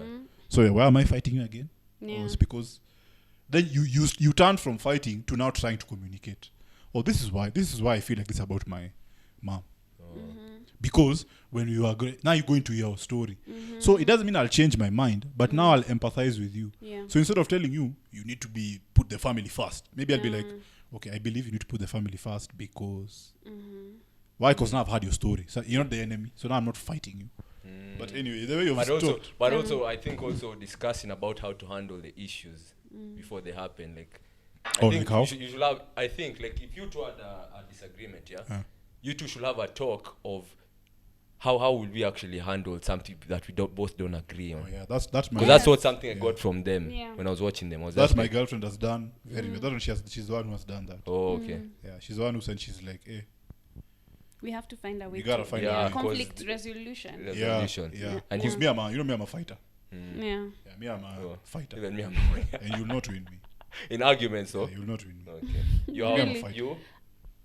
So why am I fighting you again? Yeah. Or it's because then you turn from fighting to now trying to communicate. Oh, this is why I feel like this about my mom. Because when you are now you go into your story. So it doesn't mean I'll change my mind, but now I'll empathize with you. Yeah. So instead of telling you need to put the family first, maybe I'll be like, okay, I believe you need to put the family first because why? Because now I've heard your story. So you're not the enemy. So now I'm not fighting you. But anyway, the way you've But also, I think also discussing about how to handle the issues before they happen. Like, I think like how? you should have. I think like if you two had a disagreement, you two should have a talk of how will we actually handle something that we both don't agree on. Oh yeah, that's my. Because that's what something I got from them when I was watching them. That's my girlfriend has done very well. That's when she's the one who has done that. Oh, okay. Yeah, she's the one who said she's like, hey. We have to find a way You gotta to find a way. conflict resolution. Resolution. Yeah. And Because me, I'm you know me, I'm a fighter. Yeah. Yeah, me, I'm a fighter. Even me, And you'll not win me. in arguments, so Yeah, you'll not win me. okay. You I'm a Really? fighter. you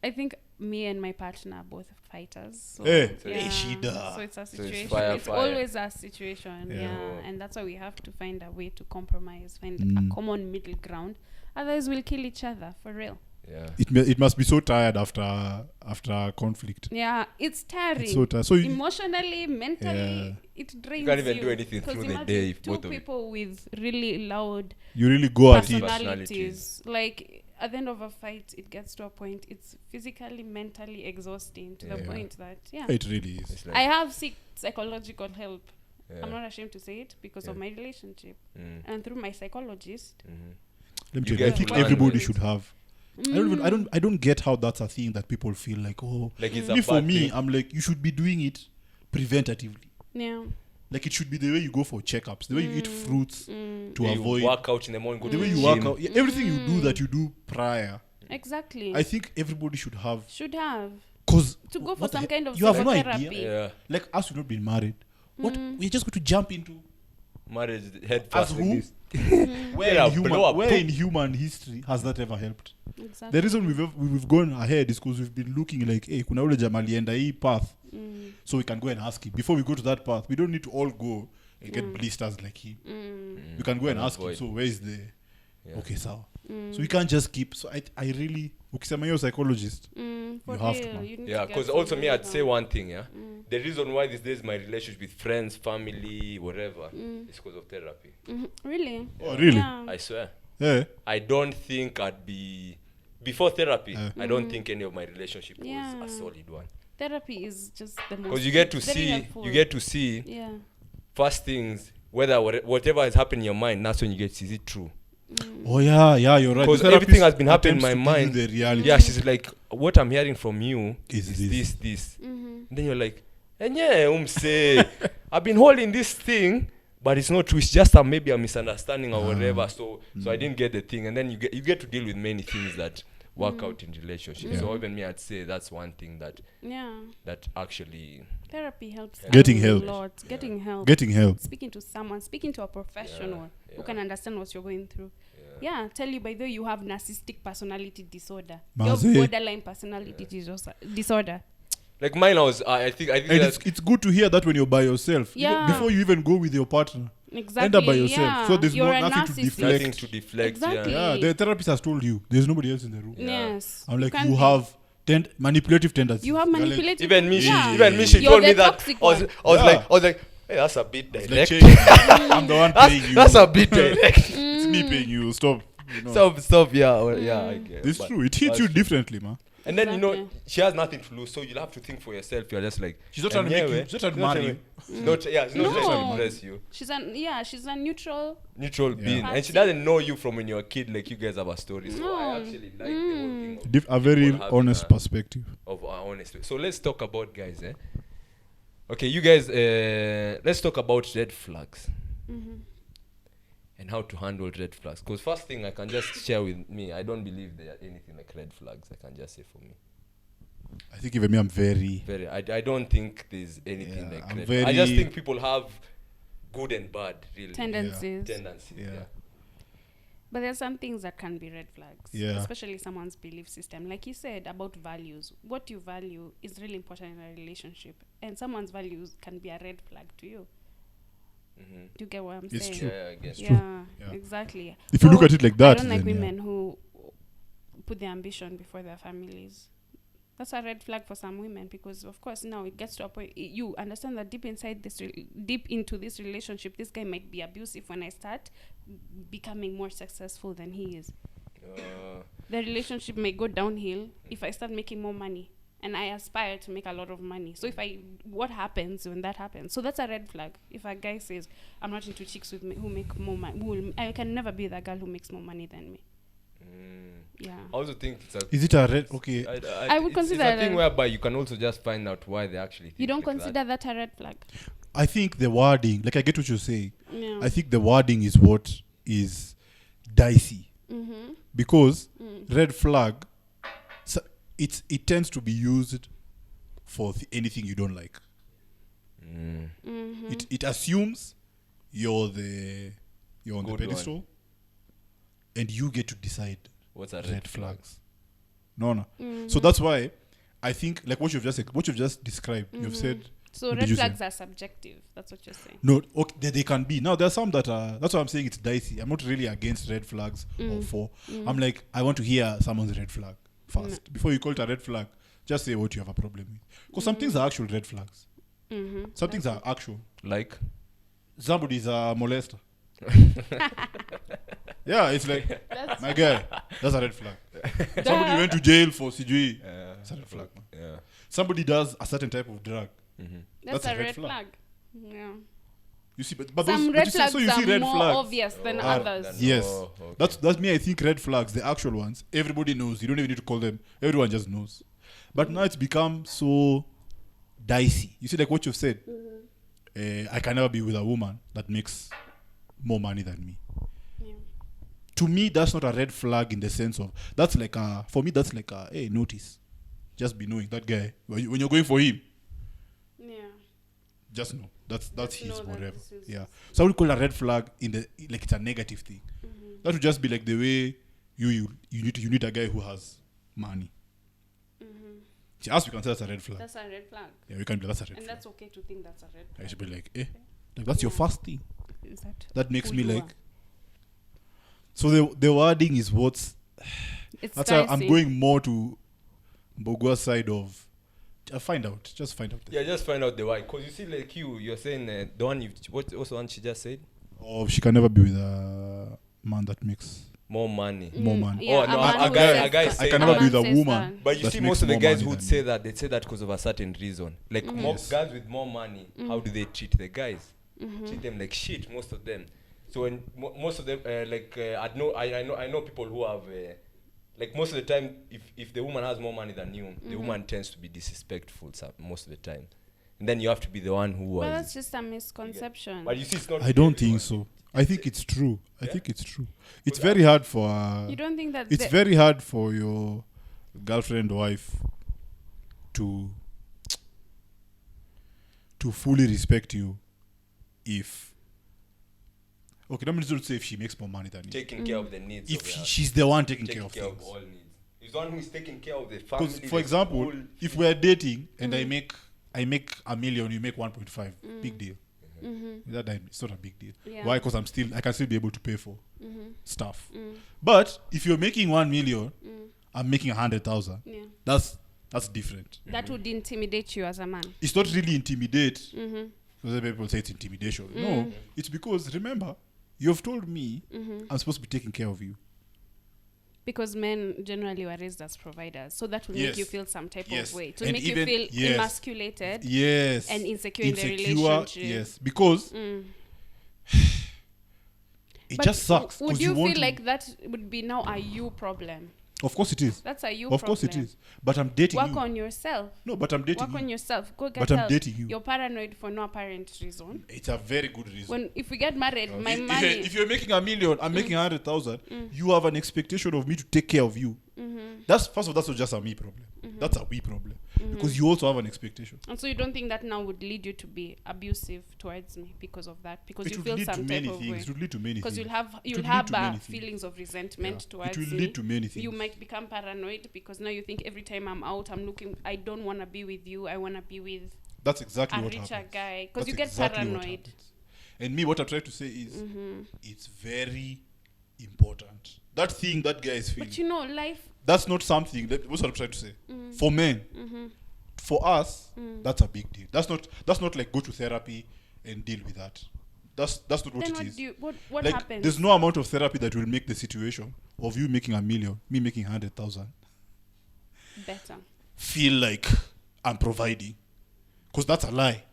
I think me and my partner are both fighters. So Hey, yeah. she does. So it's a it's situation. fire, It's fire. always a situation. Yeah. Yeah. And that's why we have to find a way to compromise, find a common middle ground. Otherwise, we'll kill each other for real. yeah. It must be so tired after conflict. Yeah, it's tiring. It's so tired. So you, Emotionally, mentally, it drains You can't even do anything 'Cause through the imagine day if two both of you. people with really loud you really go at it. personalities. Like at the end of a fight, it gets to a point. It's physically, mentally exhausting to the Yeah. point that It really is. It's like, I have seeked psychological help. yeah. I'm not ashamed to say it because of Yeah. my relationship Mm. and through my psychologist. Let me You tell you, I get think to learn everybody with should have. I don't get how that's a thing that people feel like, oh, Like it's me a for bad me, thing. I'm like, you should be doing it preventatively. Yeah. Like it should be the way you go for checkups, the way you eat fruits to Yeah, avoid, you work out in the morning, go the to way the you gym. work out, yeah, everything you do that you do prior. Exactly. I think everybody should have, Should have cause to go for what the some hell- kind of you have no psychotherapy. idea. Yeah. Like us, we've not been married. What we're just going to jump into Marriage head as first. who? Like this. Where Yeah, in human, blow up. where in human history has that ever helped? Exactly. The reason we've gone ahead is because we've been looking like, hey, kuna ule jamaa alienda hii path, so we can go and ask him. Before we go to that path, we don't need to all go and get blisters like him. We can go and ask him. avoid. So where is the Yeah. okay, sawa. So we can't just keep. So I really, ukisema you're a psychologist, For you have to, real, man. you need Yeah, to get because some also me, I'd middle say ground. one thing, yeah. The reason why these days my relationship with friends, family, whatever, is because of therapy. Really? oh really? Yeah. I swear. Yeah. I don't think I'd be before therapy. I don't think any of my relationship Yeah. was a solid one. Therapy is just the most. Because you get to very see, helpful. you get to see Yeah. first things whether whatever has happened in your mind. That's when you get to see, is it true? Oh yeah, you're right. Because The therapist everything has been happening in my attempts to give mind. you the reality. Yeah, she's like, what I'm hearing from you Is is this. this. Then you're like, and yeah, say, I've been holding this thing, but it's not true. It's just maybe a misunderstanding or whatever. So I didn't get the thing, and then you get to deal with many things that work out in relationships. Yeah. So even me, I'd say that's one thing Yeah. that actually. Therapy helps. Getting a help. lot. Getting help. Getting help. Speaking to someone, speaking to a professional who yeah. can understand what you're going through. Yeah, tell you by the way you have narcissistic personality disorder. Maze. You have borderline personality disorder. Like mine, I think And that it's good to hear that when you're by yourself. Yeah. Before you even go with your partner. Exactly. End up by yourself. Yeah. So there's You're a nothing to narcissist. deflect. nothing to deflect. Exactly. Yeah. Yeah, the therapist has told you there's nobody else in the room. Yes. I'm like, can't you be- have manipulative tendencies. You have You're like, manipulative. Even me, Yeah. she You're told the me that. toxic I was one. like, Hey, that's a bit It's direct. like changing. I'm the one paying you. That's a bit direct. It's me paying you. Stop. You know. Stop. Yeah, yeah. I get. It's But true. It hits you that's true. differently, man. And then Exactly. she has nothing to lose, so you'll have to think for yourself. You're just like She's not trying to make you. She's not trying to marry you. She's not trying to No. impress you. She's a neutral. Neutral being, and she doesn't know you from when you're a kid. Like you guys have a story, so I actually like the whole thing A very people having honest perspective. of honestly. So let's talk about guys. Okay, you guys. Let's talk about red flags. And how to handle red flags. Because first thing I can just share with me, I don't believe there are anything like red flags. I can just say for me. I think even me, I'm very. I don't think there's anything Yeah, like I'm red very- I just think people have good and bad, really. Tendencies. Tendencies, Yeah. But there's some things that can be red flags. Yeah. Especially someone's belief system. Like you said about values. What you value is really important in a relationship. And someone's values can be a red flag to you. Mm-hmm. Do you get what I'm It's saying? true. Yeah, I guess. It's true. Yeah, Yeah. exactly. If you look at it like that, I don't like then, yeah. women who put their ambition before their families. That's a red flag for some women because, of course, now it gets to a point you understand that deep inside deep into this relationship, this guy might be abusive. When I start becoming more successful than he is, the relationship may go downhill if I start making more money. And I aspire to make a lot of money. So what happens when that happens? So that's a red flag. If a guy says, I'm not into chicks with me who make more money, I can never be the girl who makes more money than me. Yeah. I also think it's a... Is it a red? Okay. I would it's consider a thing it- whereby you can also just find out why they actually think You don't like consider that a red flag? I think the wording, like I get what you're saying. Yeah. I think the wording is what is dicey. Mm-hmm. Because red flag, it tends to be used for anything you don't like. Mm-hmm. It assumes you're on the Good pedestal, and you get to decide What's a red flags. No. So that's why I think like what you've just described. You've said So what red did you say? flags are subjective. That's what you're saying. No, okay, they can be. Now there are some that are. That's why I'm saying it's dicey. I'm not really against red flags or for. I'm like I want to hear someone's red flag first before you call it a red flag. Just say what you have a problem with. Because some things are actual red flags. Some things are actual. Like? Somebody's a molester. Yeah, it's like my guy. That's a red flag. Somebody went to jail for CGE. That's a red flag, man. Yeah. Somebody does a certain type of drug. That's a red flag. Yeah. You see, but Some those, red but you see, flags so you see are red more flags. obvious than are- others. Yes, Oh, okay. that's me. I think red flags, the actual ones, everybody knows. You don't even need to call them. Everyone just knows. But now it's become so dicey. You see, like what you've said. I can never be with a woman that makes more money than me. Yeah. To me, that's not a red flag in the sense of that's like for me that's like hey, notice. Just be knowing that guy when you're going for him. Yeah. Just know that's Just his know that whatever. this is- Yeah. So I would call a red flag in the like it's a negative thing. That would just be like the way you need a guy who has money. See, us we can say that's a red flag. That's a red flag. Yeah, we can be that's a red And flag. that's okay to think that's a red I flag. should be like, like that's your first thing. Is that That makes who me you like. are? So the wording is what's. It's That's why I'm dicey. going more to Mbogwa's side of. Find out. Just find out. Yeah, just find out the why. Because you see, like you're saying, the one what's the one she just said? Or she can never be with a man that makes More money. more money. Oh, a no, man a who guy- says a guy that. say I can never that. be with a man says woman. that. But you that see, makes most of the more guys money would than say me. that, they'd say that because of a certain reason. Like, more Yes. guys with more money, how do they treat the guys? Treat them like shit, most of them. So when most of them, I know people who have, like most of the time, if the woman has more money than you, the woman tends to be disrespectful most of the time. And then you have to be the one who Well, was. that's just a misconception. But you see, it's not. I don't everyone. think so. I think it's true. I Yeah? think it's true. It's very hard for. You don't think that It's very hard for your girlfriend, wife, to fully respect you, if. Okay, let me just say if she makes more money than you. Taking care of the needs. If of the house. she's the one taking Taking care of care of things. all needs. He's the one who is taking care of the family. Because, the for example, school, if we're dating and I make $1 million, you make 1.5, big deal. It's not a big deal. Yeah. Why? Because I can still be able to pay for stuff. But if you're making 1 million, I'm making 100,000. Yeah. That's different. That would intimidate you as a man. It's not really intimidate. So people say it's intimidation. No, it's because, remember, you've told me I'm supposed to be taking care of you. Because men generally were raised as providers. So that will make you feel some type of way. To and make even, you feel emasculated and insecure in the relationship. Yes, because it just sucks. Would you feel like that would be now a you problem? Of course it is. That's a you Of problem. course it is. But I'm dating you. Work on yourself. No, but I'm dating you. Work on yourself. Go get But help. I'm dating you. You're paranoid for no apparent reason. It's a very good reason. If we get married, my money... If you're making $1 million, I'm making 100,000, you have an expectation of me to take care of you. That's, first of all, that's not just a me problem. That's a we problem. Because you also have an expectation. And so you don't think that now would lead you to be abusive towards me because of that? Because you feel some type of way. It would lead to many things. Because you'll have feelings of resentment towards me. It will lead to many things. You might become paranoid because now you think every time I'm out, I don't want to be with you. I want to be with that's exactly a what richer happens. guy. Because you get exactly paranoid. And me, what I'm trying to say is, it's very important. That thing that guy is feeling. But you know, life... That's not something that what I'm trying to say. For men, for us, that's a big deal. That's not like go to therapy and deal with that. That's not what then it is. What like, happens? There's no amount of therapy that will make the situation of you making $1 million, me making 100,000 better. Feel like I'm providing, because that's a lie.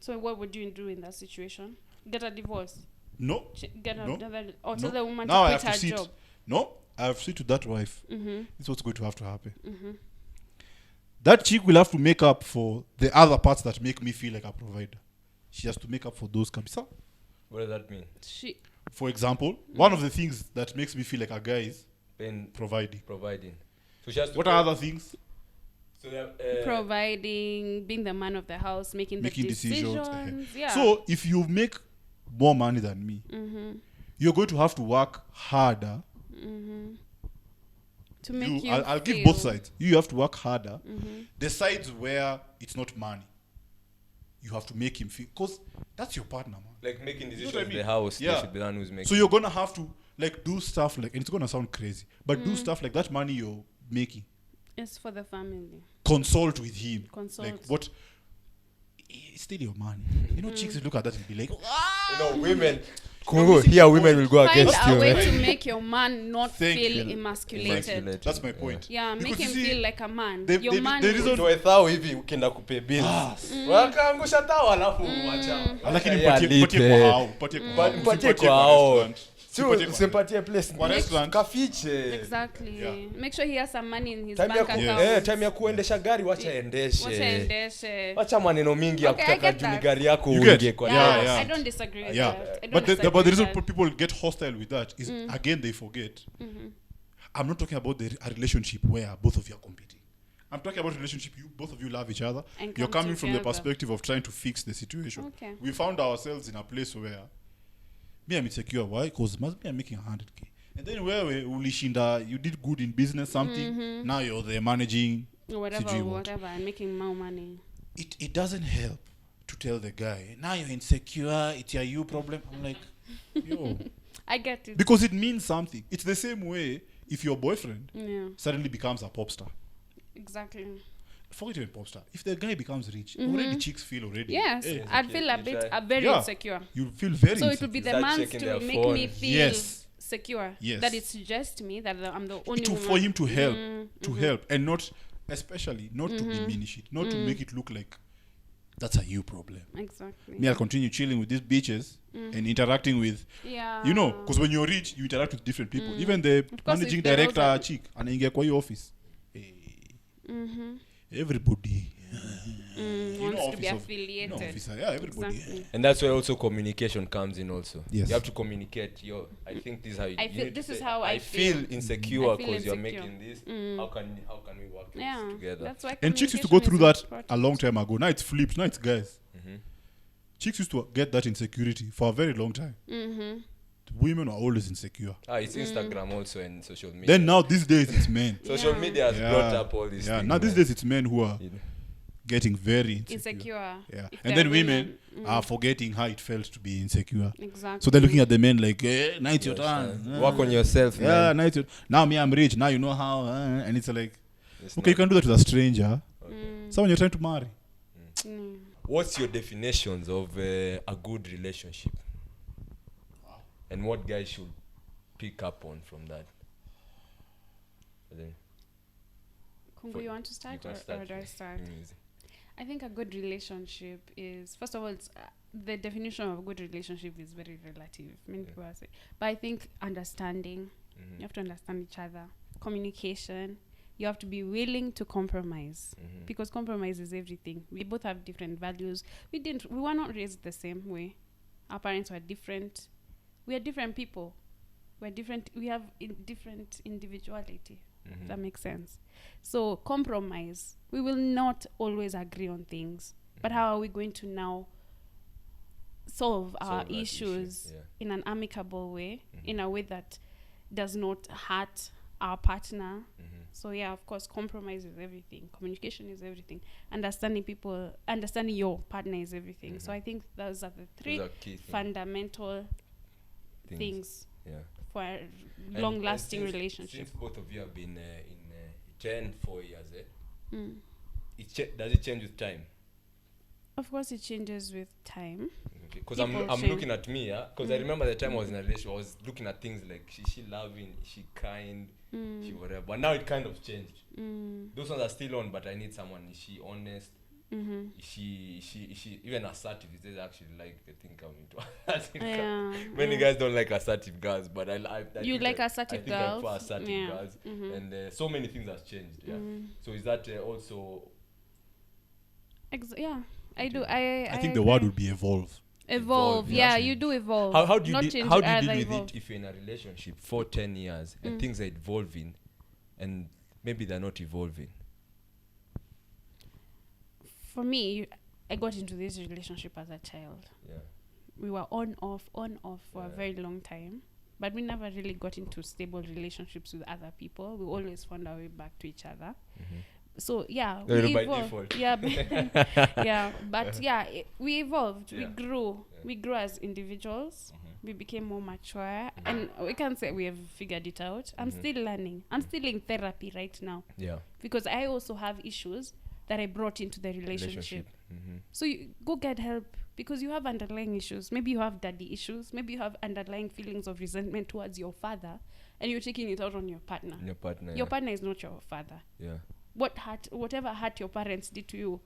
So what would you do in that situation? Get a divorce? No. Tell the woman now to I quit have her to job. No, I have to say to that wife, this is what's going to happen. That chick will have to make up for the other parts that make me feel like a provider. She has to make up for those kabisa. What does that mean? For example, one of the things that makes me feel like a guy is providing. So she has to what are other things? So providing, being the man of the house, making decisions. Yeah. So if you make more money than me, you're going to have to work harder. To make I'll give both sides. You have to work harder. The sides where it's not money, you have to make him feel, because that's your partner, man. Like making decisions You know what I mean? in the house, they should be the one who's making. So you're gonna have to like do stuff like, and it's gonna sound crazy, but do stuff like that money you're making. It's for the family. Consult with him. Consult. Like it's still your money. You know, chicks will look at that and be like, you know, women. Women will go against you. Find a way to make your man not feel you. emasculated. That's my point. Yeah, make him feel like a man. Your man. Toe thao hivi ukienda kupe bills. Wakaangusha tao alafu wacha. Lakini mpatie kwa hao. Usimpatie place kwa restaurant kafiche. Exactly. Yeah. Make sure he has some money in his bank account. Time ya kuendesha gari wacha endeshe. Wacha maneno mingi ya kutaka juni gari yako uingie kwa. I don't disagree with that. But the reason people get hostile with that is again they forget. I'm not talking about a relationship where both of you are competing. I'm talking about a relationship both of you love each other. You're coming from the perspective of trying to fix the situation. Okay. We found ourselves in a place where me I'm insecure. Why? Because I'm making 100K. And then where ulishinda, you did good in business, something. Now you're there managing whatever, and making more money. It doesn't help to tell the guy, now you're insecure, it's a you problem. I'm like, yo. I get it. Because it means something. It's the same way if your boyfriend suddenly becomes a pop star. Exactly. Forget even pop star. If the guy becomes rich, already chicks feel already. Yes, I'd feel very insecure. You'll feel very insecure. So it would be the man to make me feel secure. Yes. That it's just me, that I'm the only woman. For him to help, and not, especially, not to diminish it, not to make it look like that's a you problem. Exactly. Me, I'll continue chilling with these bitches and interacting with, you know, because when you're rich, you interact with different people. Even the managing director chick, anaingia kwa office. Everybody wants to be affiliated. Everybody. Exactly. And that's where also communication comes in also. Yes. You have to communicate. I think this is how you feel. This is how I feel insecure because you're insecure. making this. How can we work together? That's why. And chicks used to go through that a long time ago. Now it's flipped. Now it's guys. Chicks used to get that insecurity for a very long time. Women are always insecure. It's Instagram also and social media. Then now these days it's men. Social media has brought up all these things. Now these days it's men who are getting very insecure. And then women are forgetting how it felt to be insecure. Exactly. So they're looking at the men like, now it's your turn. Work on yourself, man. Now me, I'm rich. Now you know how. And it's like, okay, you can do that with a stranger. Someone you're trying to marry. what's your definitions of a good relationship? And what guys should pick up on from that? Kungu, you want to start, or do I start? I think a good relationship is, first of all, it's, the definition of a good relationship is very relative. Many people say, but I think understanding. You have to understand each other. Communication. You have to be willing to compromise, because compromise is everything. We both have different values. We were not raised the same way. Our parents were different. We are different people. We're different. We have different individuality. If that makes sense. So compromise. We will not always agree on things, but how are we going to now solve our issues in an amicable way, in a way that does not hurt our partner? So yeah, of course, compromise is everything. Communication is everything. Understanding your partner is everything. So I think those are the three fundamental things for a long-lasting relationship. Since both of you have been in 4 years, does it change with time? Of course, it changes with time. Because I'm looking at me, because I remember the time I was in a relationship, I was looking at things like she loving, she kind, she whatever. But now it kind of changed. Those ones are still on, but I need someone. Is she honest? Is she even assertive? Is that actually like I think I'm into assertive? Many guys don't like assertive girls, but I like assertive girls. I prefer assertive girls, and so many things have changed. So is that also? I do. I think the word would be evolve. Evolve. Yeah, you do evolve. How do you deal with it if you're in a relationship for 10 years and things are evolving, and maybe they're not evolving? For me, I got into this relationship as a child. We were on off for a very long time, but we never really got into stable relationships with other people. We always found our way back to each other. So yeah, we evolved. We evolved. We grew. We grew as individuals. We became more mature, and we can't say we have figured it out. I'm still learning. I'm still in therapy right now. Because I also have issues that I brought into the relationship. So you go get help, because you have underlying issues. Maybe you have daddy issues. Maybe you have underlying feelings of resentment towards your father, and you're taking it out on your partner. Your partner is not your father. Whatever hurt your parents did to you,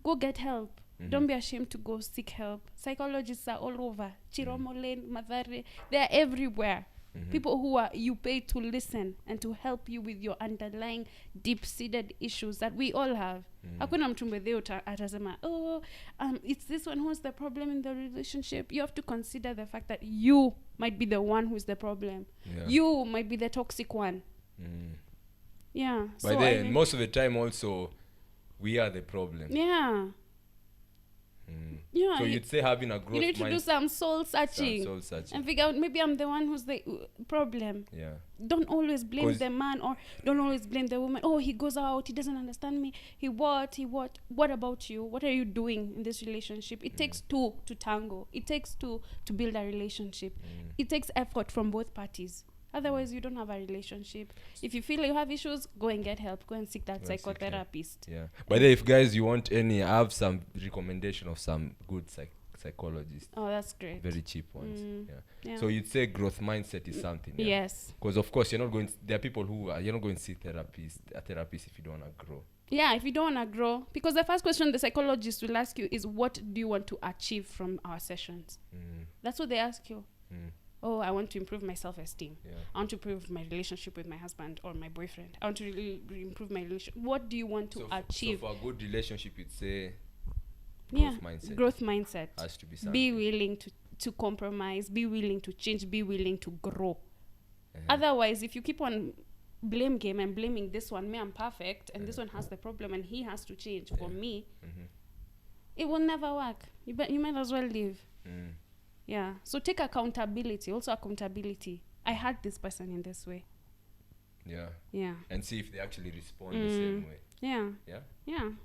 go get help. Don't be ashamed to go seek help. Psychologists are all over. Chiromo Lane, Mathare, they're everywhere. People who you pay to listen and to help you with your underlying deep-seated issues that we all have. Hakuna mtu mbedheo atasema, it's this one who's the problem in the relationship. You have to consider the fact that you might be the one who's the problem. You might be the toxic one. But then most of the time also we are the problem. So you'd say having a growth you need to do some soul searching and figure out, maybe I'm the one who's the problem. Don't always blame the man, or don't always blame the woman. Oh, he goes out, he doesn't understand me, he what about you? What are you doing in this relationship? It takes two to tango. It takes two to build a relationship. It takes effort from both parties. Otherwise, you don't have a relationship. If you feel you have issues, go and get help. Go and seek that psychotherapist. But if guys, you want any, I have some recommendation of some good psychologists. Oh, that's great. Very cheap ones. So you'd say growth mindset is something. Yes. Because of course there are people who you're not going to see a therapist if you don't want to grow. If you don't want to grow. Because the first question the psychologist will ask you is, what do you want to achieve from our sessions? That's what they ask you. Oh, I want to improve my self-esteem. I want to improve my relationship with my husband or my boyfriend. I want to really improve my relationship. What do you want to achieve? So for a good relationship, you'd say growth mindset has to be something. Be willing to compromise. Be willing to change. Be willing to grow. Otherwise, if you keep on blame game and blaming this one, me, I'm perfect, and this one has the problem and he has to change for me, it will never work. You might as well leave. So take accountability. Also accountability. I hurt this person in this way. And see if they actually respond the same way.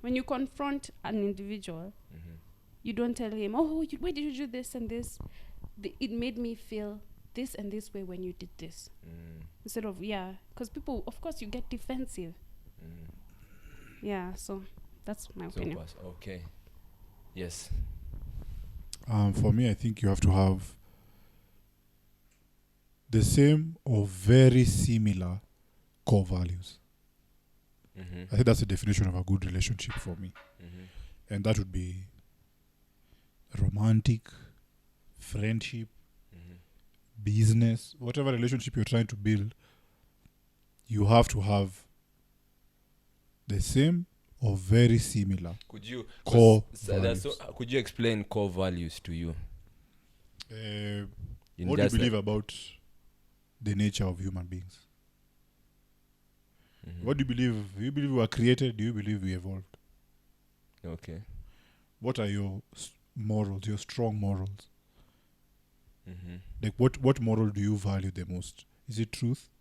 When you confront an individual, you don't tell him, why did you do this and this? It made me feel this and this way when you did this. Instead of, because people, of course, you get defensive. So that's my opinion. Okay. Yes. For me, I think you have to have the same or very similar core values. Mm-hmm. I think that's the definition of a good relationship for me. Mm-hmm. And that would be romantic, friendship, business, whatever relationship you're trying to build, you have to have the same or very similar Could you core values. could you explain core values to you? What do you believe about the nature of human beings? Mm-hmm. What do you believe? Do you believe we were created? Do you believe we evolved? Okay. What are your morals, your strong morals? Mm-hmm. Like what moral do you value the most? Is it truth?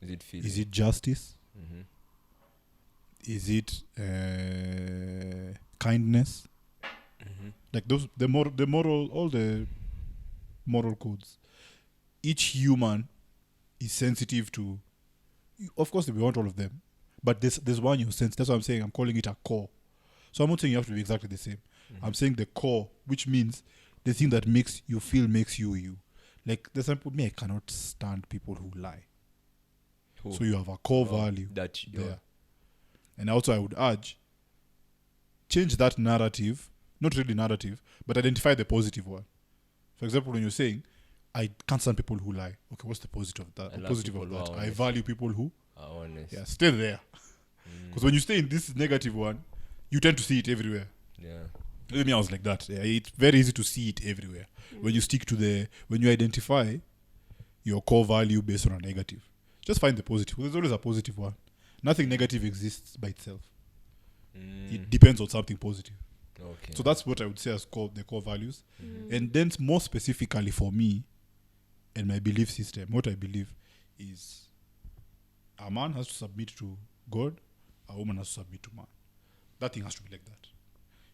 Is it feeling? Is it justice? Mm-hmm. Is it kindness? Mm-hmm. Like the moral, all the moral codes. Each human is sensitive to. Of course, we want all of them, but there's one you sense. That's what I'm saying. I'm calling it a core. So I'm not saying you have to be exactly the same. Mm-hmm. I'm saying the core, which means the thing that makes you feel makes you you. Like the example, me, I cannot stand people who lie. Who? So you have a core value that there. And also I would urge, change that narrative, not really narrative, but identify the positive one. For example, when you're saying, I can't stand people who lie. Okay, what's the positive of that? I value people who are honest. Yeah, stay there. Because when you stay in this negative one, you tend to see it everywhere. Yeah. Me, I was like that. Yeah, it's very easy to see it everywhere. When you stick to when you identify your core value based on a negative, just find the positive. There's always a positive one. Nothing negative exists by itself. It depends on something positive. Okay. So that's what I would say as the core values. And then more specifically for me and my belief system, what I believe is a man has to submit to God, a woman has to submit to man. That thing has to be like that.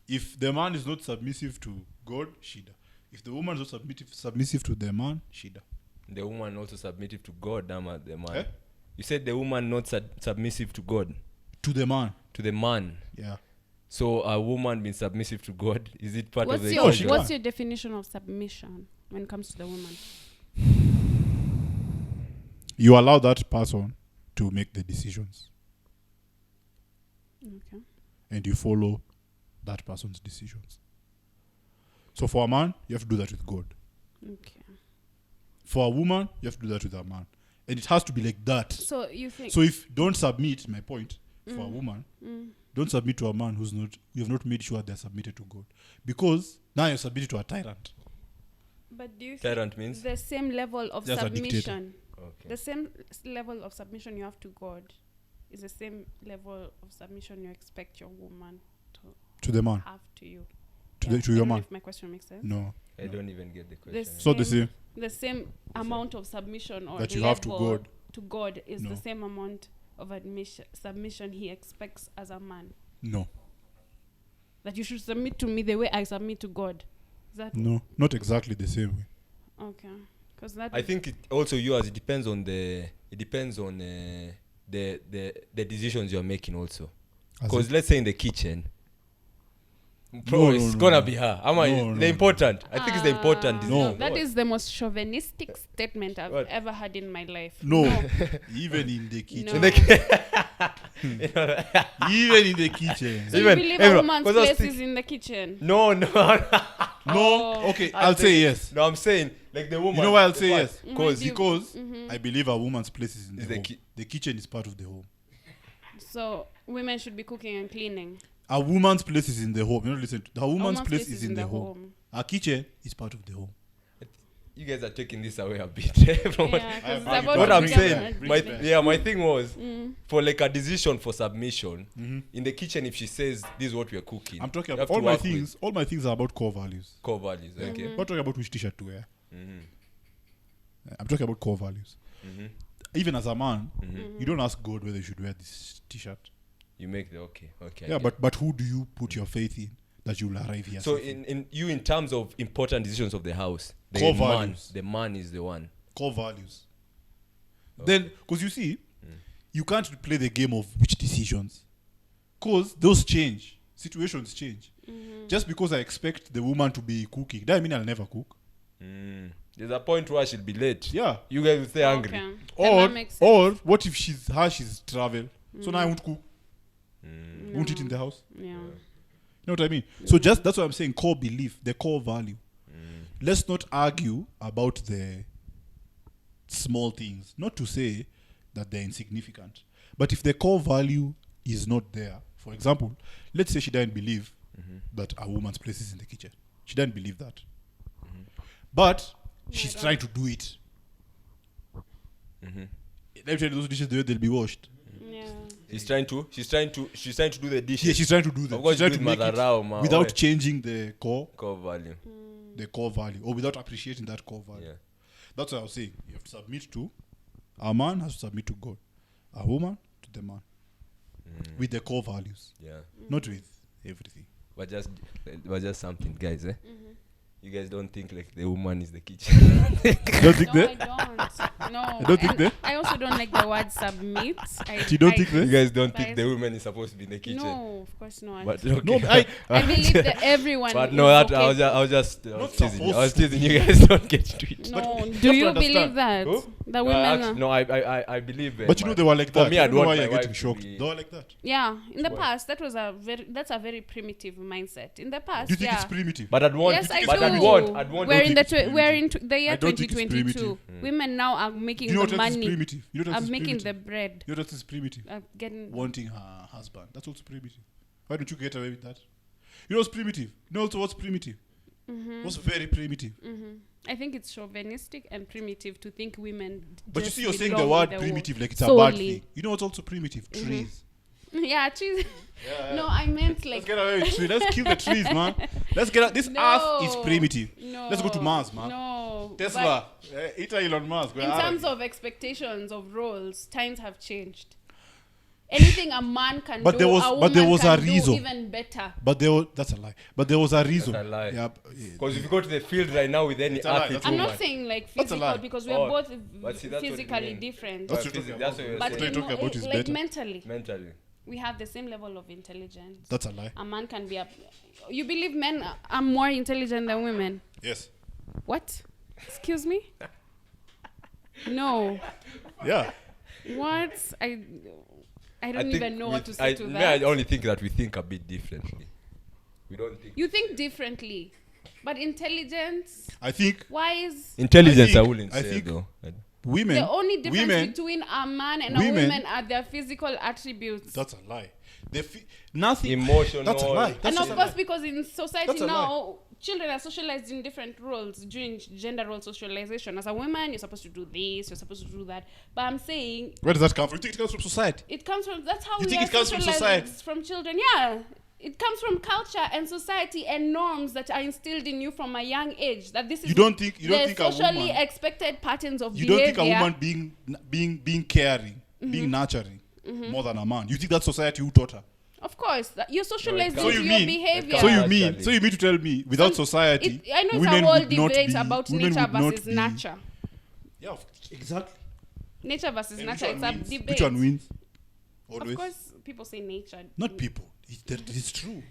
If the man is not submissive to God, shida. If the woman is not submissive to the man, shida. The woman also submissive to God, the man. Eh? You said the woman not submissive to God. To the man. To the man. Yeah. So a woman being submissive to God, is it part of the What's your definition of submission when it comes to the woman? You allow that person to make the decisions. Okay. And you follow that person's decisions. So for a man, you have to do that with God. Okay. For a woman, you have to do that with a man. And it has to be like that. So you think... So if don't submit, my point, for a woman, don't submit to a man you have not made sure they're submitted to God. Because now you're submitted to a tyrant. But do you tyrant think means? the same level of Just submission, okay. the same level of submission you have to God is the same level of submission you expect your woman to the man, have to you? To your man. If my question makes sense. No. I don't even get the question. So the same amount of submission or that you have to God is No. the same amount of submission he expects as a man. No. That you should submit to me the way I submit to God. Is that No, not exactly the same way. okay? Because that I think it also yours. It depends on the decisions you're making also. Because let's say in the kitchen, it's gonna be her. The important. I think it's the important. No. That is the most chauvinistic statement I've ever had in my life. No. Even in the kitchen. No. Even in the kitchen. So you believe a woman's place is in the kitchen? No. No. Okay, I'll say yes. No, I'm saying like the woman. You know why I'll say yes? Because I believe a woman's place is in the home. The kitchen is part of the home. So women should be cooking and cleaning. A woman's place is in the home. You know, listen. A woman's place is in the home. A kitchen is part of the home. You guys are taking this away a bit. What I'm saying, my thing was for like a decision for submission in the kitchen. If she says this is what we are cooking, I'm talking about all my things. All my things are about core values. Core values, okay. I'm not talking about which t-shirt to wear. I'm talking about core values. Even as a man, you don't ask God whether you should wear this t-shirt. You make the okay. Yeah, but who do you put your faith in that you will arrive here? So in terms of important decisions of the house, core values. The man is the one. Core values. Then, because you see, you can't play the game of which decisions, because those change, situations change. Just because I expect the woman to be cooking, that mean I'll never cook. There's a point where she'll be late. Yeah. You guys will stay hungry. Okay. Then that makes sense. Or what if she's travel? So now I won't cook. Won't eat in the house. Yeah. You know what I mean? So just that's what I'm saying. Core belief, the core value. Let's not argue about the small things. Not to say that they're insignificant, but if the core value is not there, for example, let's say she doesn't believe that a woman's place is in the kitchen. She doesn't believe that, but she's trying to do it. Let me tell you, those dishes they'll be washed. Yeah. She's trying to do the dishes. Yeah, she's trying to do that. Of course, She's trying to do make Madarao, it man. without Oi. changing the core value. value, or without appreciating that core value. Yeah. That's what I was saying. You have to submit to a man has to submit to God, a woman to the man, with the core values, not with everything. But just something, guys. You guys don't think like the woman is the kitchen. Don't think No, that? I don't. No. You don't think that? I also don't like the word submit. You don't think You that? guys don't think Guys- the woman is supposed to be in the kitchen. No, of course not. But okay. No, I believe that everyone. But is no, that okay. I was just Not teasing you. I was supposed teasing you guys. Don't get to it. No, But you do have you to believe understand. that? Who? The women. No, I believe. But you know they were like for that. me, I I'd don't know want why my you're wife getting to shocked. be- They were like that. Yeah, in the Why? past, that's a very primitive mindset. In the past, Do you think yeah. it's primitive? But I'd want. Yes, I but do. I'd want. We're in think the it's we're in the year I don't think it's 2022. Women now are making You know the what else is money. primitive? You know what Are else is making the primitive? bread. You know what else is primitive? Getting. Wanting her husband. That's also primitive. Why don't you get away with that? You know what's primitive? You know also what's primitive? What's very primitive? I think it's chauvinistic and primitive to think women. But you just see, you're saying belong the word with primitive like it's a solely. bad thing. You know what's also primitive? Trees. Yeah, trees. No, I meant Let's like. get away with trees. Let's kill the trees, man. Let's get out. This earth is primitive. No. Let's go to Mars, man. No. Tesla. Eat Elon Musk. But in terms of expectations of roles, times have changed. Anything a man can But do, there was- a woman but there was can a reason. do even better. But that's a lie. But there was a reason. That's a lie. Yeah. Because if you go to the field right now with any It's a lie, athlete that's I'm woman, not saying like That's a physical lie. because we are both but see, that's what you physically mean. different. That's But what you're that's what you're But What are you saying. talking about is like better. mentally, Mentally. we have the same level of intelligence. That's a lie. A man can be you believe men are more intelligent than women? Yes. What? Excuse me? No. Yeah. What? I don't even know what to say to I that. only think that we think a bit differently. We don't think. You think differently, but intelligence I think wise. Intelligence, I I think- wouldn't I say think- though. The only difference women, between a man and women- a woman are their physical attributes. that's a lie. Nothing. Emotional. That's a lie. And That's of a course, lie. because in society That's a now, children are socialized in different roles during gender role socialization. As a woman, you're supposed to do this, you're supposed to do that. But I'm saying Where does that come from? You think it comes from society? it comes from, that's how You we think are it comes from socialized society? from children. Yeah. It comes from culture and society and norms that are instilled in you from a young age. That this is You don't think the a socially woman. expected patterns of You don't behavior. think a woman being caring, being nurturing more than a man. You think that's society who taught her? Of course, you're socialized So into you your mean- behavior. So Actually. you mean to tell me without society, I know it's women a whole would not debate be- about women nature would not versus be- nurture. Yeah, exactly. Nature versus And nurture, it's a debate. Which one wins? Of Always. course, people say nature. Not people. It's true.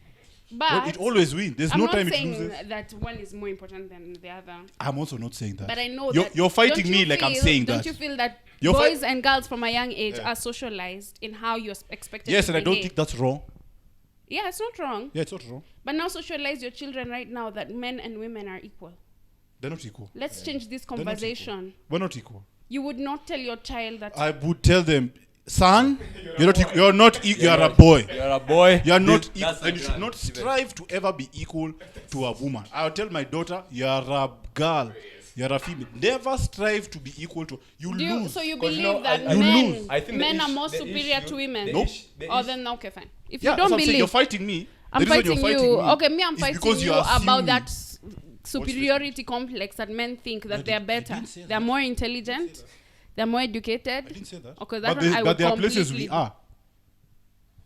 But Well, it always wins. There's I'm no not time it saying loses. that one is more important than the other. I'm also not saying that. But I know you're, that you're fighting don't me you like I'm feel- saying Don't that. you feel that You're boys and girls from a young age Yeah. are socialized in how you're expected Yes, to and I don't behave? think that's wrong. Yeah, it's not wrong. Yeah, it's not wrong. But now socialize your children right now that men and women are equal. They're not equal. Let's change this They're not conversation. We're not equal. You would not tell your child that I would tell them, son, you're not equal. You're a boy. You're a boy. You're not That's equal, the and you should grand not difference. strive to ever be equal to a woman. I'll tell my daughter, you're a girl, you're a female. Never strive to be equal to. You Do you, lose. so you 'Cause believe no, that I- You men, lose. I think the men are issue- more the superior issue- to women? the Nope. issue- the Oh, issue- then okay, fine. If Yeah, you that's don't what I'm saying. believe, You're fighting me. I'm The reason fighting you're you. me Okay, me, I'm is fighting because you are about assuming- that superiority complex that men think that I they're didn't- I better. didn't say They're that. more intelligent. They're more educated. I didn't say that. Okay, that but one I would there are places we completely- are.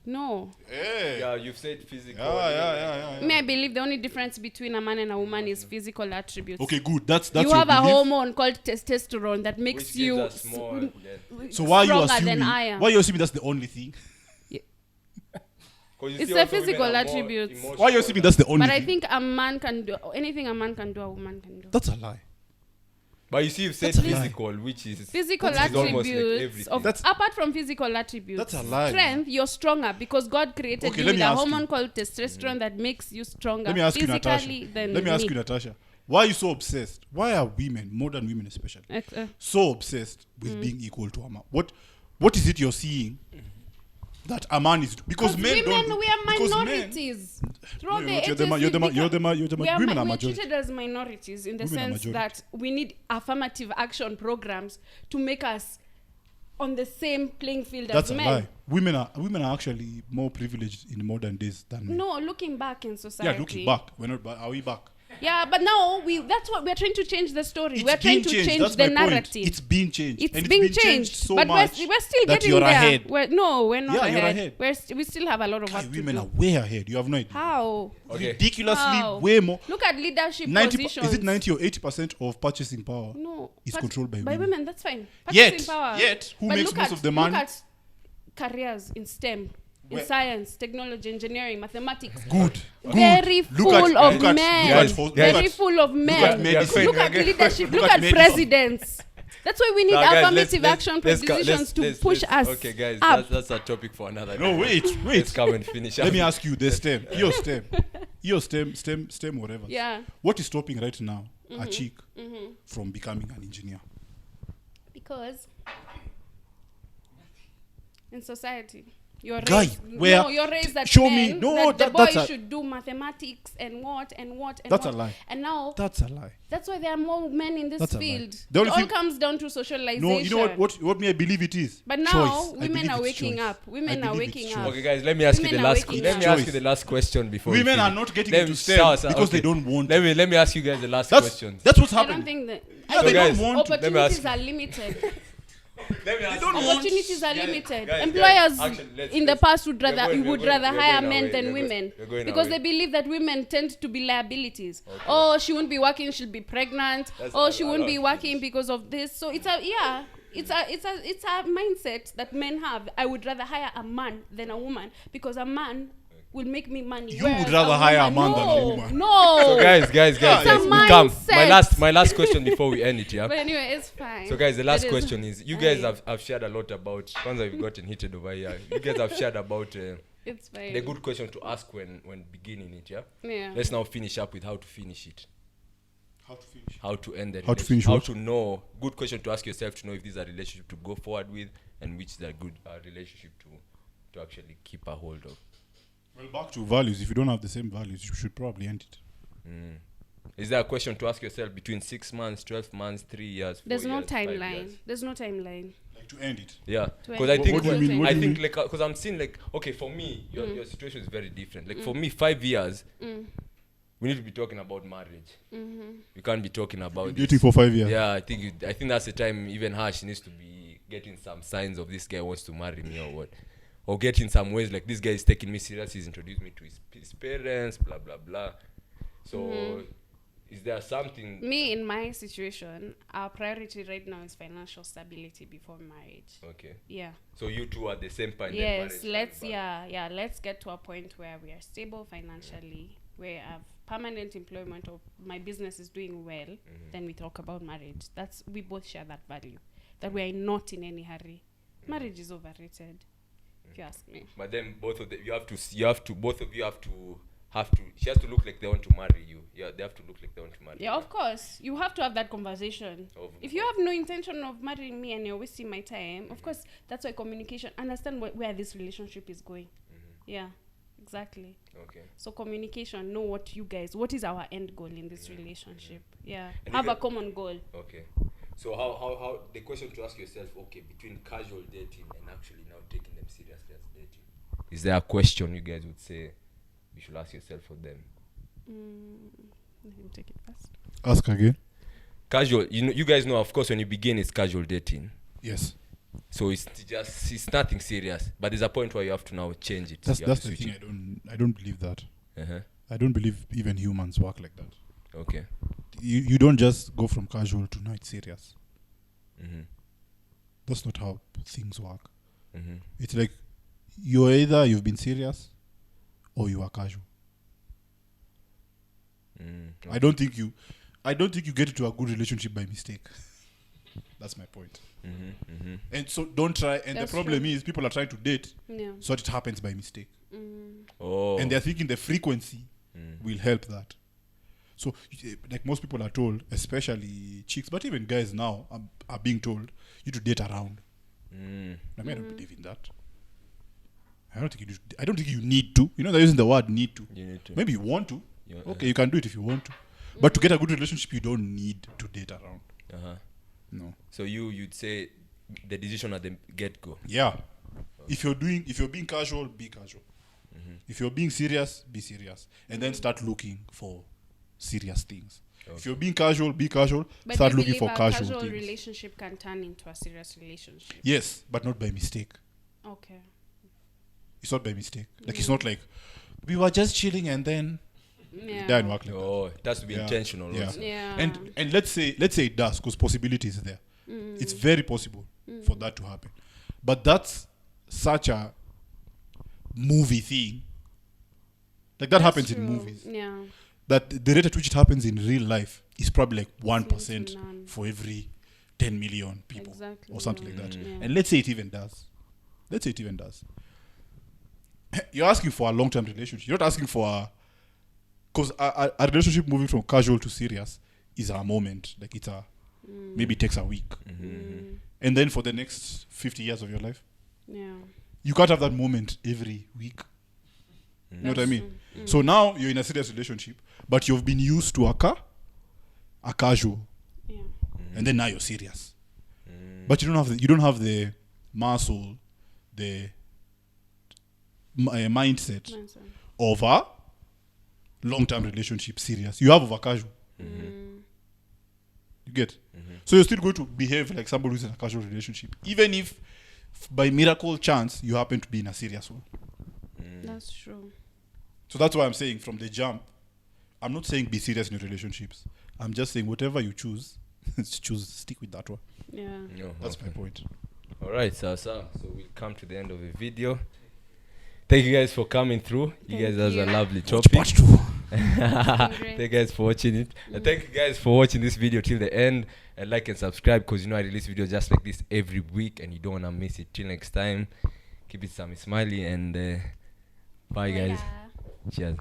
No. Hey. Yeah, you've said physical. Yeah. Me, I believe the only difference between a man and a woman is physical attributes. Okay, good. That's You your have a belief. hormone called testosterone that makes Which you gives us more. Yeah. So why are you stronger assuming? than I am. Why are you assuming that's the only thing? It's the physical attributes. Why are you assuming that's the only But I thing? think a man can do anything a man can do, a woman can do. That's a lie. But you see, you've said That's a lie. physical, which is Physical almost like attributes. everything. Apart from physical attributes, That's a lie. strength, you're stronger because God created Okay, you let with me a ask hormone you. called testosterone that makes you stronger Let me ask you, physically Natasha. than Let me ask you, me. Natasha. Why are you so obsessed? Why are women, modern women especially, so obsessed with being equal to a man? What is it you're seeing that a man is? Because men women, don't. we are because minorities. Throughout the you're the ages, women are we're majority. treated as minorities in the Women are sense majority. that we need affirmative action programs to make us on the same playing field That's as a men. lie. Women are actually more privileged in modern days than men. No, looking back in society. Yeah, looking back. We're not. Are we back? Yeah, but now that's what we're trying to change the story. It's We're trying been to changed. change That's the my point. narrative. It's been changed. It's and being it's been changed, so but much we're still that getting you're there. ahead. We're not Yeah, you're ahead. ahead. We still have a lot of work to Women do. are way ahead. You have no idea. How? Okay. Ridiculously How? way more. Look at leadership 90, positions. is it 90 or 80% of purchasing power? No. is but controlled by By women. women, that's fine. Yet, Purchasing power. who But makes look most at- of the money? Look at careers in STEM. In Where? science, technology, engineering, mathematics. Good. Very full of men. Very full of men. medicine. Look at leadership. Look Look at at medicine. presidents. That's why we need Now, guys, affirmative action propositions to push us Okay, guys, up. that's a topic for another No, day. wait. Let's come and finish. Let me ask you, the STEM. Your STEM, whatever. Yeah. What is stopping right now a chick from becoming an engineer? Because in society, you're Guy, raised, where- you're raised that show men, me. No, that the that's boy a- should do mathematics and what and what and That's what. a lie. And now That's a lie. that's why there are more men in this That's a lie. field. The It only all thing- comes down to socialization. No, you know what me I believe it is? But now Choice. I women believe are it's waking choice. up. Women I are believe it's waking choice. up. Okay, guys, let me ask you Women the are last. waking Let me up. ask you the last question before Women we are finish. not getting Let into me- STEM Sir, because okay. they don't want. Let me ask you guys the last question. That's what's I don't happening. think that Yeah, So they guys, don't want to. Let me ask opportunities are limited. Let me ask don't you- want- Opportunities are Guys, limited. guys, Employers actually, let's- in the let's- past would we're rather going- would we're rather going- we're hire going men away. than We're going- women we're going because away. they believe that women tend to be liabilities. Oh, she won't be working, she'll be pregnant. That's Oh, a she lot won't of be things. working because of this. So it's a mindset that men have. I would rather hire a man than a woman because a man will make me money. You whereas would rather hire a man than a no, woman. No. So guys, It's a we come. mindset. My last question before we end it, yeah. But anyway, it's fine. So guys, the last It is- question is: you guys have shared a lot about. Kwanza we've gotten heated over here. You guys have shared about It's fine. the good question to ask when beginning it, yeah. Yeah. Let's now finish up with how to finish it. How to finish? How to end the How to relationship. finish How what? to know. Good question to ask yourself to know if this is a relationship to go forward with and which is a good relationship to actually keep a hold of. Well, back to values. If you don't have the same values, you should probably end it. Is there a question to ask yourself between 6 months, 12 months, 3 years? 4 There's no years, 5 timeline. years? There's no timeline. Like to end it. Yeah, To because end I think What do you mean? What I do you think mean? like because I'm seeing like okay for me your situation is very different. Like for me 5 years, we need to be talking about marriage. We can't be talking about this. Dating for 5 years. Yeah, I think that's the time even her she needs to be getting some signs of this guy wants to marry me or what, or getting some ways like this guy is taking me serious. He's introduced me to his parents, blah blah blah. So, is there something? Me, in my situation, our priority right now is financial stability before marriage. Okay. Yeah. So you two are the same point. Yes. Let's get to a point where we are stable financially, where I have permanent employment or my business is doing well. Then we talk about marriage. We both share that value. That we are not in any hurry. Marriage is overrated, if you ask me. But then both of them, she has to look like they want to marry you. Yeah, they have to look like they want to marry you. Yeah, of course. You have to have that conversation. If you have no intention of marrying me and you're wasting my time, of course, that's why communication, understand where this relationship is going. Yeah, exactly. Okay. So communication, know what is our end goal in this relationship. Yeah, And have you a common goal. Okay. So how the question to ask yourself, okay, between casual dating and actually now taking them seriously as dating, is there a question you guys would say you should ask yourself for them? Let him take it first. Ask again. Casual, you guys know, of course, when you begin, it's casual dating. Yes. So it's nothing serious, but there's a point where you have to now change it. That's You have the to switch thing. I don't believe that. it. Uh-huh. I don't believe even humans work like that. Okay. You don't just go from casual to now it's serious. Mm-hmm. That's not how things work. Mm-hmm. It's like you've been serious or you are casual. Okay. I don't think you get into a good relationship by mistake. That's my point. And so don't try. And That's the problem true. is people are trying to date, Yeah. so it happens by mistake. Oh. And they're thinking the frequency will help that. So, like most people are told, especially chicks, but even guys now are being told you to date around. I mean, I don't believe in that. I don't think you need to. You know, they're using the word need to. You need to. Maybe you want to. Yeah, Okay, you can do it if you want to. But to get a good relationship, you don't need to date around. No. So you'd say the decision at the get-go. Yeah. If you're being casual, be casual. If you're being serious, be serious. And then start looking for serious things. Okay. If you're being casual, be casual. But Start you looking believe for a casual casual things. relationship can turn into a serious relationship. Yes, but not by mistake. Okay. It's not by mistake. Like it's not like we were just chilling and then Yeah. it didn't work like that. Oh, it has to be Yeah. intentional. Yeah. Also. Yeah. And let's say it does, because possibility is there. It's very possible for that to happen. But that's such a movie thing. Like that That's happens in true. movies. Yeah. That the rate at which it happens in real life is probably like 1% Seems none. for every 10 million people Exactly, or something yeah. like that. Yeah. And let's say it even does. You're asking for a long-term relationship. You're not asking for because a relationship moving from casual to serious is a moment. Like it's maybe it takes a week. And then for the next 50 years of your life, Yeah. you can't have that moment every week. You know what I mean? So now you're in a serious relationship, but you've been used to a casual, Yeah. and then now you're serious. But you don't have the muscle, the mindset Mindset. of a long-term relationship serious. You have of a casual. You get? So you're still going to behave like somebody who's in a casual relationship, even if by miracle chance you happen to be in a serious one. That's true. So that's why I'm saying from the jump, I'm not saying be serious in your relationships. I'm just saying whatever you choose, stick with that one. Yeah. No, That's my point. All right, so we'll come to the end of the video. Thank you guys for coming through. You Thank guys has a you. lovely Watch topic. part 2. Thank you guys for watching it. And thank you guys for watching this video till the end. And like and subscribe, because you know I release videos just like this every week and you don't want to miss it. Till next time, keep it Sammy Smiley and bye guys. Yeah. Cheers.